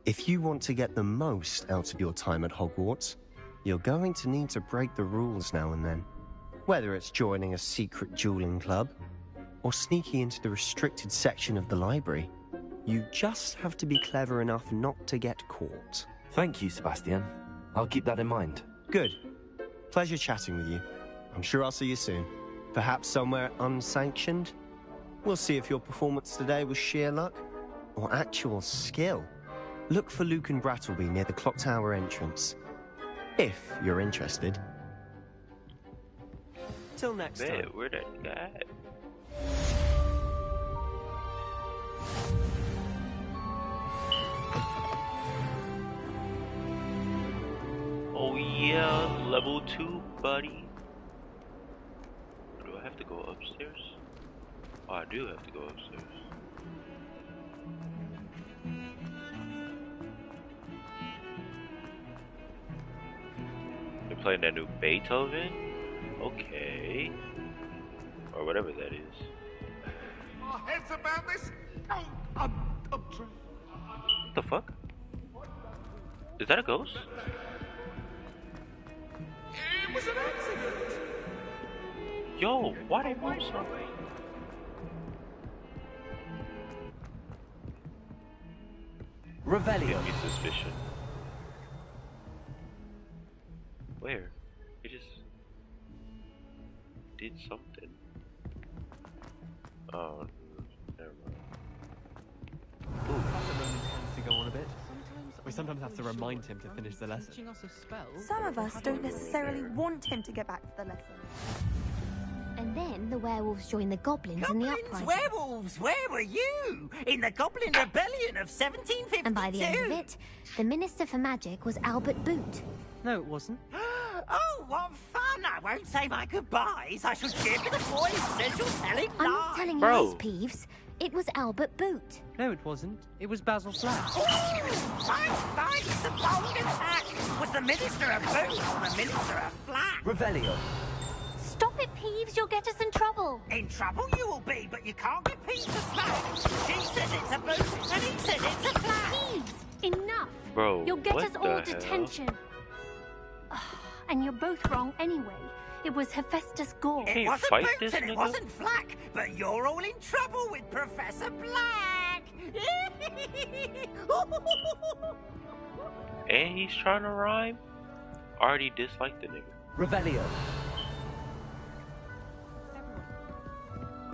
If you want to get the most out of your time at Hogwarts, you're going to need to break the rules now and then. Whether it's joining a secret dueling club, or sneaking into the restricted section of the library, you just have to be clever enough not to get caught. Thank you, Sebastian. I'll keep that in mind. Good. Pleasure chatting with you. I'm sure I'll see you soon. Perhaps somewhere unsanctioned? We'll see if your performance today was sheer luck or actual skill. Look for Luke and Brattleby near the clock tower entrance. If you're interested. Till next Man, time. where that guy at? Oh yeah, level 2, buddy. Do I have to go upstairs? Oh, I do have to go upstairs. They're playing that new Beethoven? Okay. Or whatever that is. Our heads about this? Oh, I'm trying. What the fuck? Is that a ghost? It was an accident. Yo, why they move so? Revelio. Give me suspicion. Where? It just did something. Oh, never mind. To go on a bit. We sometimes have to remind him to finish the lesson. Some of us don't necessarily want him to get back to the lesson. And then the werewolves join the goblins in the uprising. Werewolves, where were you? In the Goblin Rebellion of 1752? And by the end of it, the Minister for Magic was Albert Boot. No, it wasn't. Oh, what fun! I won't say my goodbyes. I shall cheer for the boys since you're telling I'm lies. not telling Bro. lies, Peeves. It was Albert Boot. No, it wasn't. It was Basil Flash. Fine, it's a bold attack. Was the Minister of Boot or the Minister of Flat? Revelio. Stop it, Peeves. You'll get us in trouble. In trouble you will be, but you can't get Peeves to smack. She says it's a boot, and he says it's a flag. Peeves, enough. Bro, You'll get what us the all hell? detention. And you're both wrong anyway. It was Hephaestus Gore. It wasn't fight Boots this and it nigga? wasn't Flack, but you're all in trouble with Professor Black. And he's trying to rhyme? Already disliked the nigga. Revelio.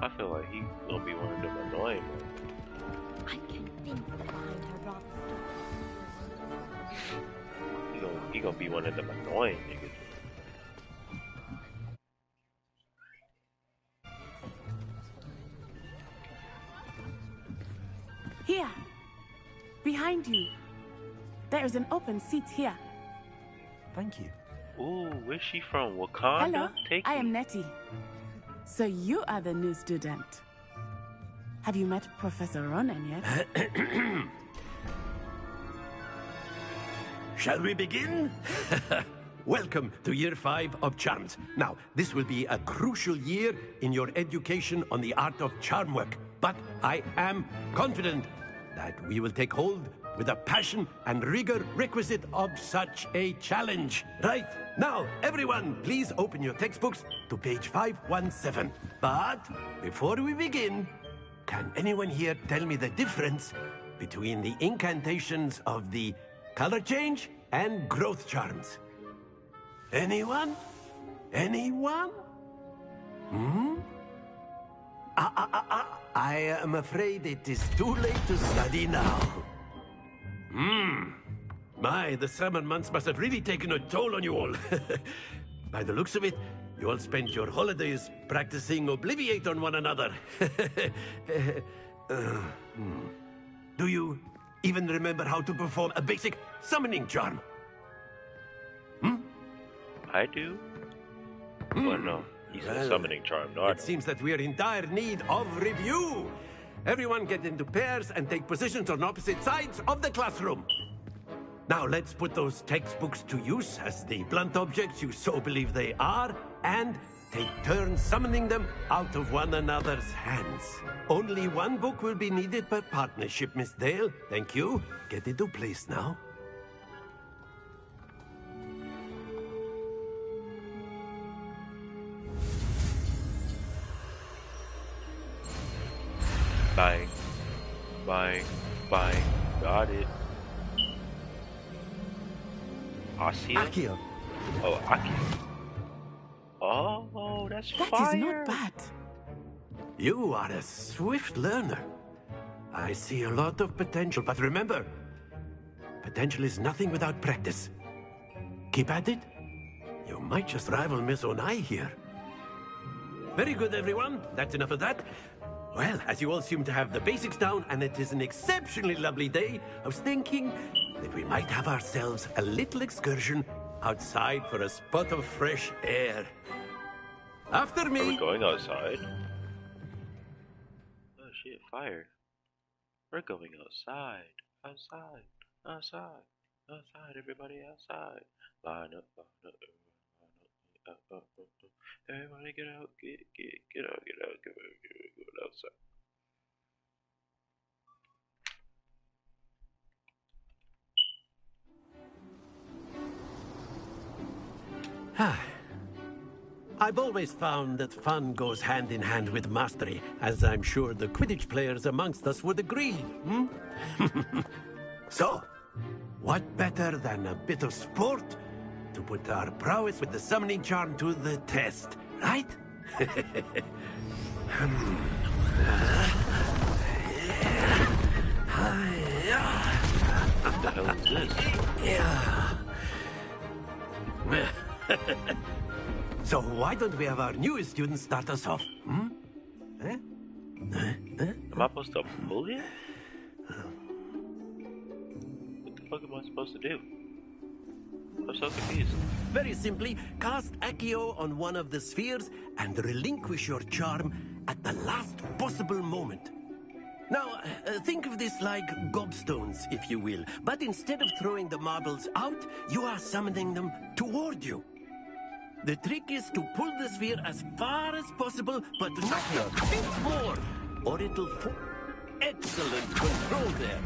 I feel like he's gonna be one of them annoying ones. I'm convinced that behind her rather He gonna be one of them annoying niggas. Here. Behind you. There is an open seat here. Thank you. Ooh, where's she from? Wakanda? Hello, Take I me. am Nettie. So you are the new student. Have you met Professor Ronan yet? Shall we begin? Welcome to Year 5 of Charms. Now, this will be a crucial year in your education on the art of charm work. But I am confident that we will take hold with a passion and rigor requisite of such a challenge. Right, now, everyone, please open your textbooks to page 517. But before we begin, can anyone here tell me the difference between the incantations of the color change and growth charms? Anyone? Anyone? I am afraid it is too late to study now. My, the summer months must have really taken a toll on you all. By the looks of it, you all spent your holidays practicing Obliviate on one another. Do you even remember how to perform a basic summoning charm? I do. But no, he's a summoning charm. No, I It don't. seems that we are in dire need of review. Everyone get into pairs and take positions on opposite sides of the classroom. Now let's put those textbooks to use as the blunt objects you so believe they are, and take turns summoning them out of one another's hands. Only one book will be needed per partnership, Miss Dale. Thank you. Get into place now. Bang. Bang. Bang. Got it. Accio? Accio. Oh, Accio. Oh, that's That fire. is not bad. You are a swift learner. I see a lot of potential, but remember, potential is nothing without practice. Keep at it. You might just rival Miss Onai here. Very good, everyone. That's enough of that. Well, as you all seem to have the basics down, and it is an exceptionally lovely day, I was thinking that we might have ourselves a little excursion outside for a spot of fresh air. After me. Are we going outside? Oh shit, fire. We're going outside. Outside. Outside. Outside, everybody outside. Line up, line up, up. Everybody get out, get out, get outside. I've always found that fun goes hand in hand with mastery, as I'm sure the Quidditch players amongst us would agree. So, what better than a bit of sport to put our prowess with the summoning charm to the test, right? What the hell is this? So why don't we have our newest student start us off? Am I supposed to pull it? What the fuck am I supposed to do? I'm so confused. Very simply, cast Accio on one of the spheres and relinquish your charm at the last possible moment. Now, think of this like gobstones, if you will. But instead of throwing the marbles out, you are summoning them toward you. The trick is to pull the sphere as far as possible, but not a bit more, or it'll fall. Excellent control there.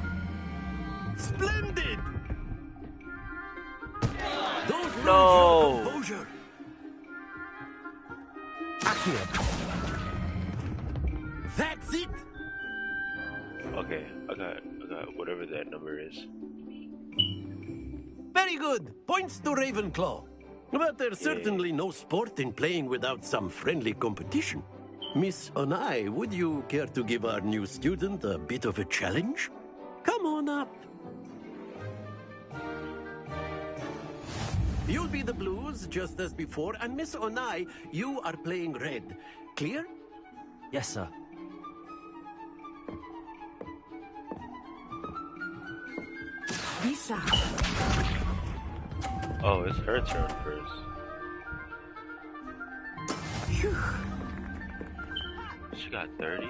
Splendid! Don't lose your composure. Accio. That's it. Okay, I got whatever that number is. Very good. Points to Ravenclaw. But there's certainly no sport in playing without some friendly competition. Miss Onai, would you care to give our new student a bit of a challenge? Come on up. You'll be the blues, just as before, and Miss Onai, you are playing red. Clear? Yes, sir. Lisa. Oh, it's her turn first. Phew. She got 30.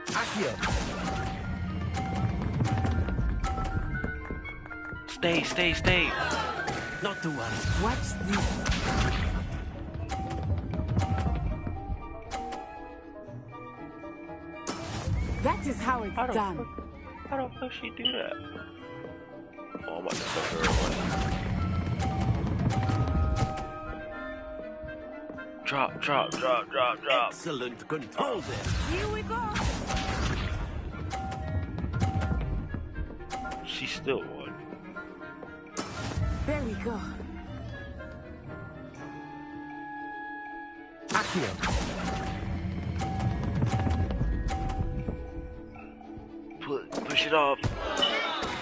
Accio. Stay. Not to worry. What's this? That is how it's done. How the fuck she do that? Oh, I'm about to fuck her away. Drop. Excellent control there. Here we go. She still won. There we go. Accio. Push it off.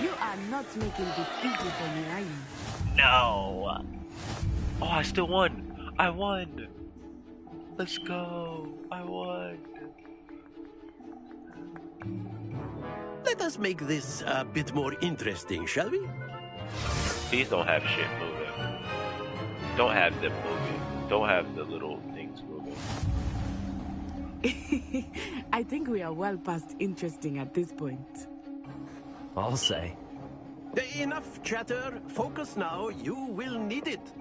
You are not making this easy for me, are you? No. Oh, I still won. I won. Let's go. I won. Let us make this a bit more interesting, shall we? These don't have shit moving. Don't have them moving. Don't have the little things moving. I think we are well past interesting at this point. I'll say. Enough chatter. Focus now. You will need it.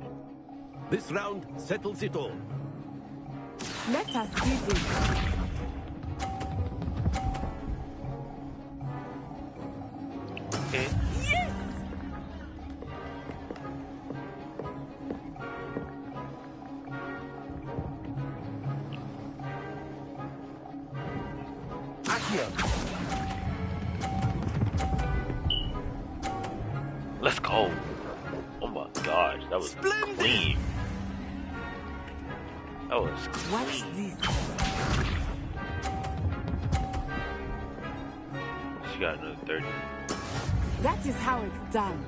This round settles it all. Let us see this. Okay. Yes! Accio. Let's go. Oh my gosh, that was clean. That was clean. What's this? She got another 30. That is how it's done.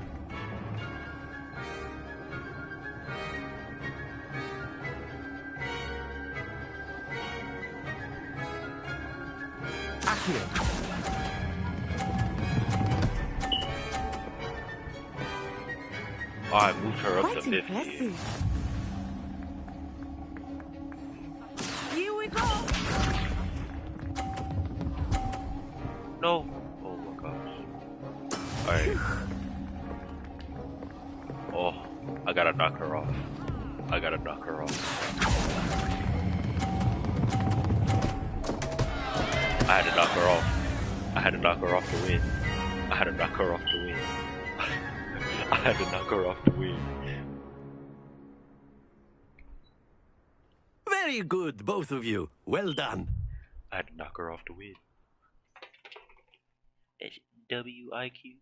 Accio. Oh, I moved her up Quite to 50. impressive. Here we go. No. Oh my gosh. Alright. Oh, I gotta knock her off. I had to knock her off. I had to knock her off to win. I had to knock her off to win. Very good, both of you. Well done. I had to knock her off to win. It's WIQ.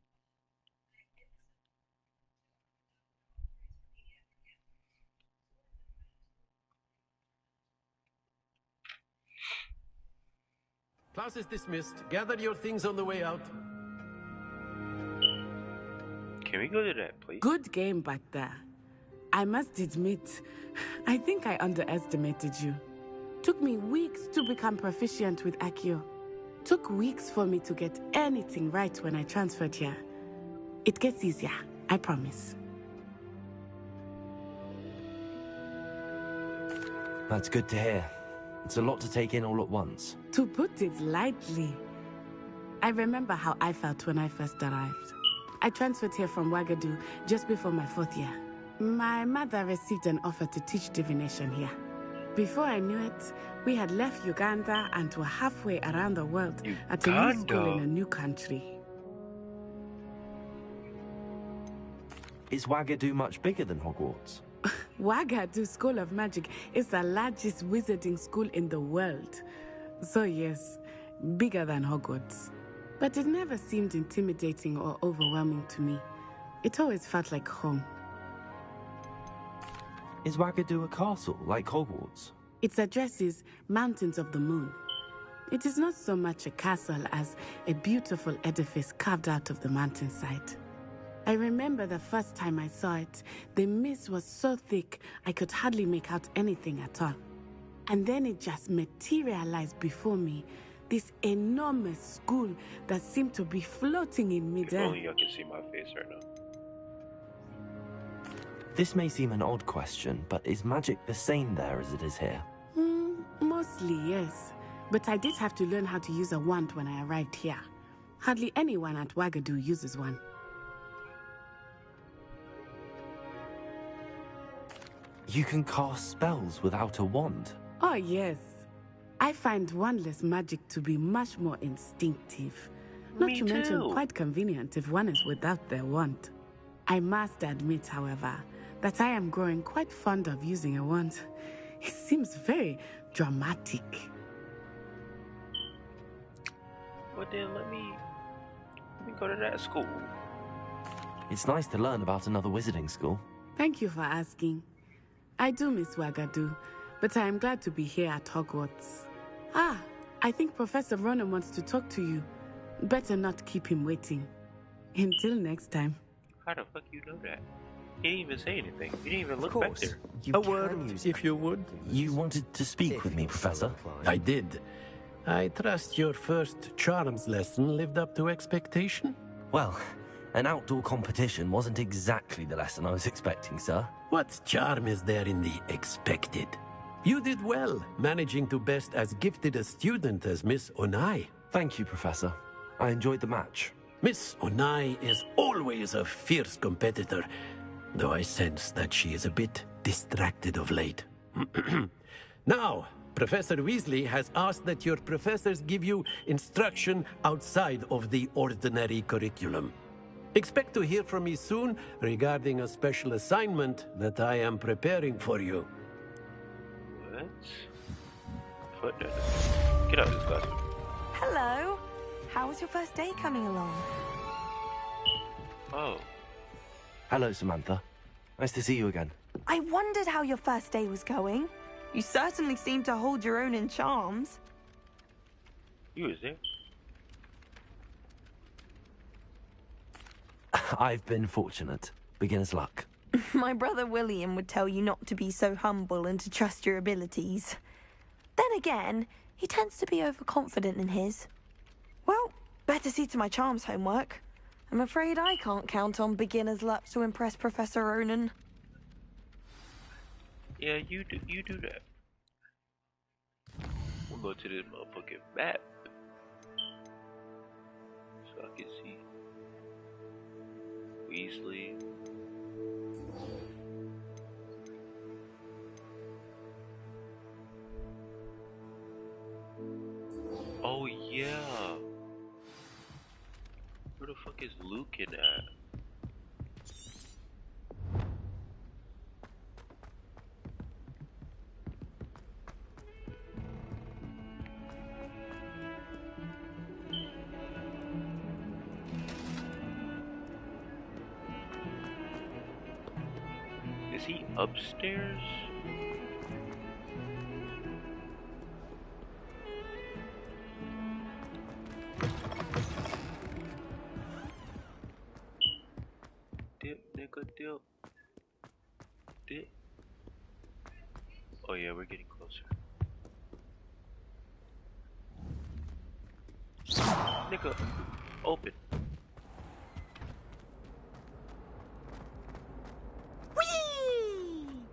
Class is dismissed. Gather your things on the way out. Can we go to that place? Good game back there. I must admit, I think I underestimated you. Took me weeks to become proficient with Accio. Took weeks for me to get anything right when I transferred here. It gets easier, I promise. That's good to hear. It's a lot to take in all at once. To put it lightly, I remember how I felt when I first arrived. I transferred here from Wagadu just before my 4th year. My mother received an offer to teach divination here. Before I knew it, we had left Uganda and were halfway around the world at a new school in a new country. Is Wagadu much bigger than Hogwarts? Wagadu School of Magic is the largest wizarding school in the world. So yes, bigger than Hogwarts. But it never seemed intimidating or overwhelming to me. It always felt like home. Is Wagadu a castle, like Hogwarts? Its address is Mountains of the Moon. It is not so much a castle as a beautiful edifice carved out of the mountainside. I remember the first time I saw it, the mist was so thick I could hardly make out anything at all. And then it just materialized before me, this enormous school that seemed to be floating in midair. If only y'all can see my face right now. This may seem an odd question, but is magic the same there as it is here? Mostly, yes. But I did have to learn how to use a wand when I arrived here. Hardly anyone at Wagadu uses one. You can cast spells without a wand? Oh, yes. I find wandless magic to be much more instinctive. Not Me to mention too. quite convenient if one is without their wand. I must admit, however, that I am growing quite fond of using a wand. It seems very dramatic. Well then let me go to that school. It's nice to learn about another wizarding school. Thank you for asking. I do miss Wagadu, but I am glad to be here at Hogwarts. Ah, I think Professor Ronan wants to talk to you. Better not keep him waiting. Until next time. How the fuck you know that? He didn't even say anything. He didn't even look back there. A word, if you would. You wanted to speak with me, Professor? I did. I trust your first charms lesson lived up to expectation? Well, an outdoor competition wasn't exactly the lesson I was expecting, sir. What charm is there in the expected? You did well, managing to best as gifted a student as Miss Onai. Thank you, Professor. I enjoyed the match. Miss Onai is always a fierce competitor, though I sense that she is a bit distracted of late. Now, Professor Weasley has asked that your professors give you instruction outside of the ordinary curriculum. Expect to hear from me soon regarding a special assignment that I am preparing for you. What? Fuck that. Get out of this classroom. Hello. How was your first day coming along? Oh. Hello, Samantha. Nice to see you again. I wondered how your first day was going. You certainly seem to hold your own in charms. You was there? I've been fortunate. Beginner's luck. My brother William would tell you not to be so humble and to trust your abilities. Then again, he tends to be overconfident in his. Well, better see to my charms homework. I'm afraid I can't count on beginner's luck to impress Professor Ronan. Yeah, you do that. We'll go to this motherfucking map. So I can see Weasley. Oh yeah. Where the fuck is Lucan at? Is he upstairs? Dip, nigga, dip. Dip. Oh yeah, we're getting closer. Nigga, open.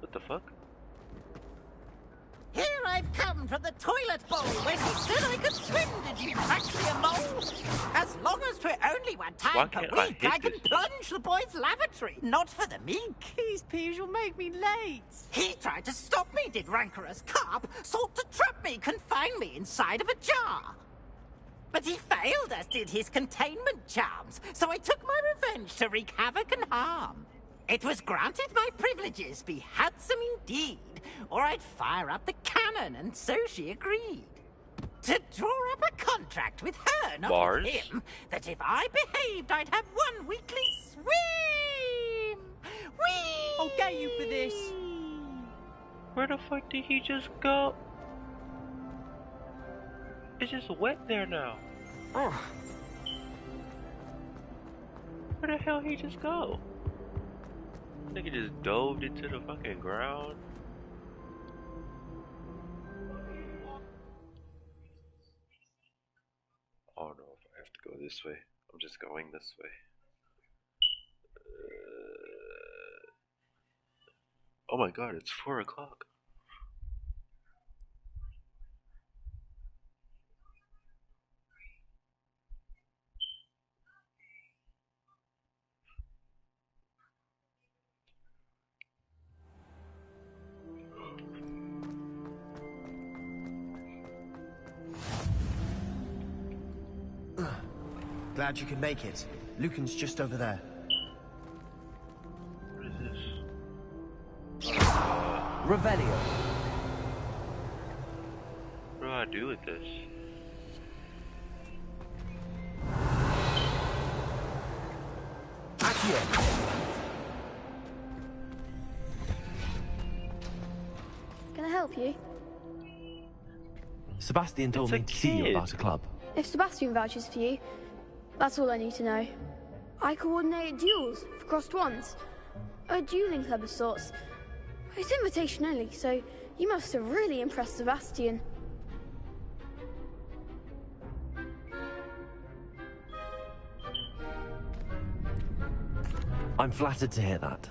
What the fuck? Here I've come from the toilet bowl where she said I could swim, did you crack me a mole? As As long as we're only one Why time per can't I week, hit I can this? plunge the boy's lavatory. Not for the meek. These peas will make me late. He tried to stop me, did rancorous carp. Sought to trap me, confine me inside of a jar. But he failed, as did his containment charms. So I took my revenge to wreak havoc and harm. It was granted my privileges be handsome indeed, or I'd fire up the cannon, and so she agreed. To draw up a contract with her, not Bars? with him, that if I behaved, I'd have one weekly swim! Whee! I'll get you for this. Where the fuck did he just go? It's just wet there now. Ugh. Where the hell he just go? Nigga just dove into the fucking ground. I don't know if I have to go this way. I'm just going this way. Oh my god, it's 4 o'clock. Glad you could make it. Lucan's just over there. What is this? Revelio. What do I do with this? Can I help you? Sebastian told me to see you about a club. If Sebastian vouches for you, that's all I need to know. I coordinate duels for crossed wands. A dueling club of sorts. It's invitation only, so you must have really impressed Sebastian. I'm flattered to hear that.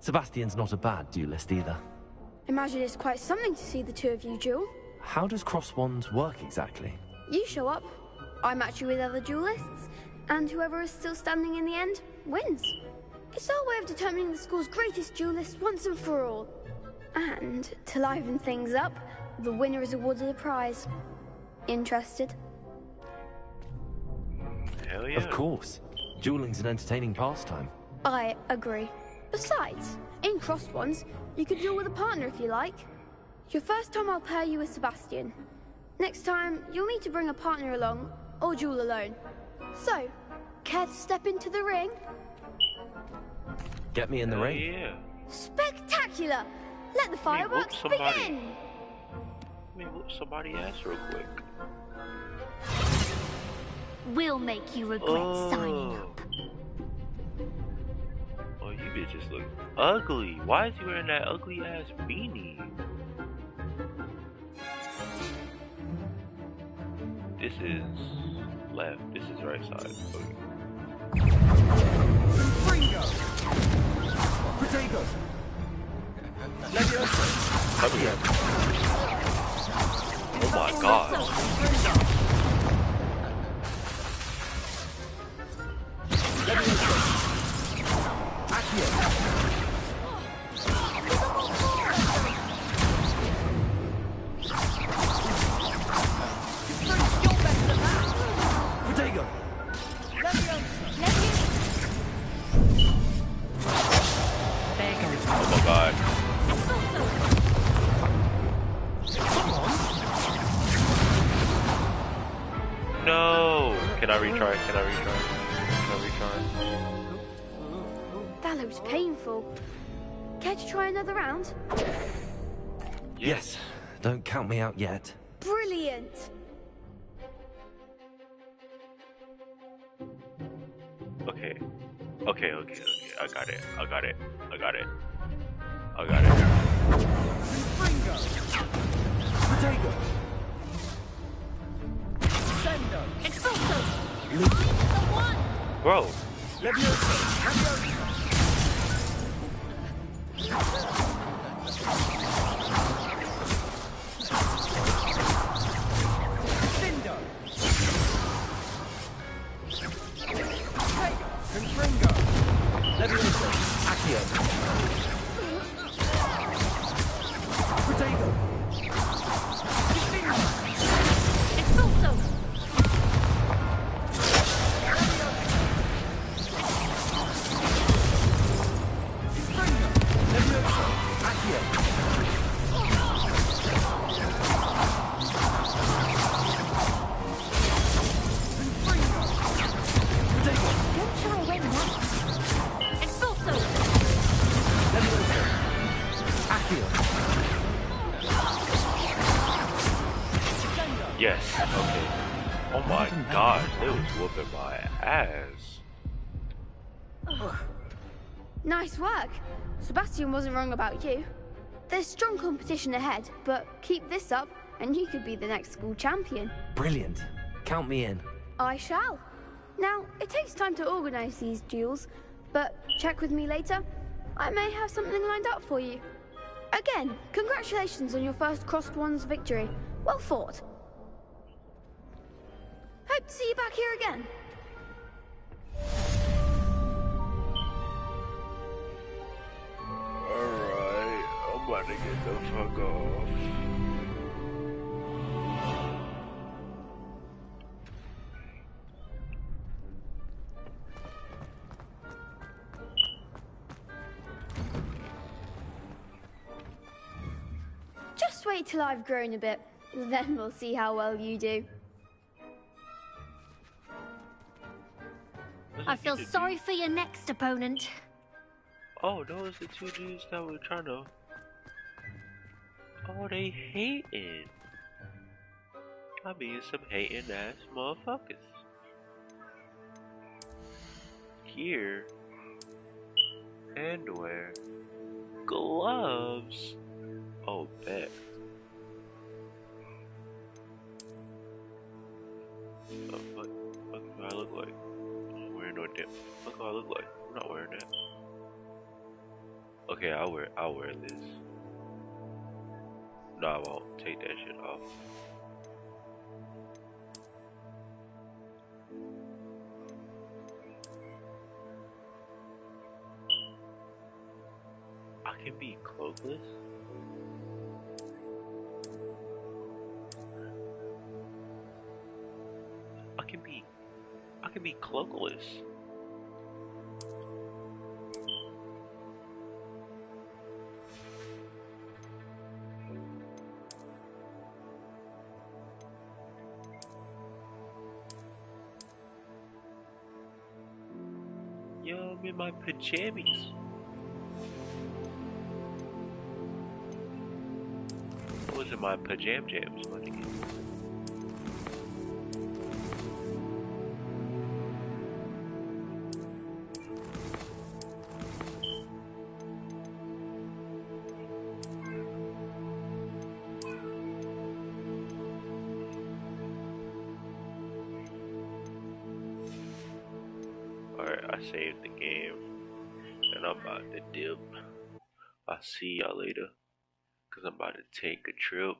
Sebastian's not a bad duelist either. Imagine it's quite something to see the two of you duel. How does cross wands work exactly? You show up, I match you with other duelists, and whoever is still standing in the end wins. It's our way of determining the school's greatest duelist once and for all. And to liven things up, the winner is awarded a prize. Interested? Hell yeah. Of course. Dueling's an entertaining pastime. I agree. Besides, in crossed ones, you could duel with a partner if you like. Your first time I'll pair you with Sebastian. Next time, you'll need to bring a partner along, or duel alone. So, care to step into the ring? Get me in the ring. Yeah. Spectacular! Let the fireworks begin! Let me whoop somebody's ass real quick. We'll make you regret signing up. Oh, you bitches look ugly. Why is he wearing that ugly ass beanie? This is left. This is right side. Okay. Fringo! Potato! Leviosa! Come here. Oh my god. Potato! Oh my god. No! Can I retry? Can I retry? Can I retry? That looks painful. Care to try another round? Yes. Don't count me out yet. Brilliant! Okay. Okay, okay, okay. I got it. I got it. I got it. I got it. Fringo! Potato! Sendo! Expulso! Bro. Leviosa! Cindo! Oh my gosh, they was whooping my ass. Nice work. Sebastian wasn't wrong about you. There's strong competition ahead, but keep this up and you could be the next school champion. Brilliant. Count me in. I shall. Now, it takes time to organize these duels, but check with me later. I may have something lined up for you. Again, congratulations on your first Crossed Wands victory. Well fought. Hope to see you back here again. Alright, I'm about to get the fuck off. Just wait till I've grown a bit, then we'll see how well you do. I feel sorry for your next opponent. Oh, those are the two dudes that were trying to... Oh, they hating. I mean, some hating ass motherfuckers. Gear. Handwear. Gloves. Oh, bet. What do I look like? I'm not wearing no damn. Look what I look like. I'm not wearing that. Okay, I'll wear this. No, I won't take that shit off. I can be cloakless. I can be cloakless. Yo, I'm in my pajamas. I was in my pajam jams, my nigga. Alright, I saved the game, and I'm about to dip. I'll see y'all later, cause I'm about to take a trip.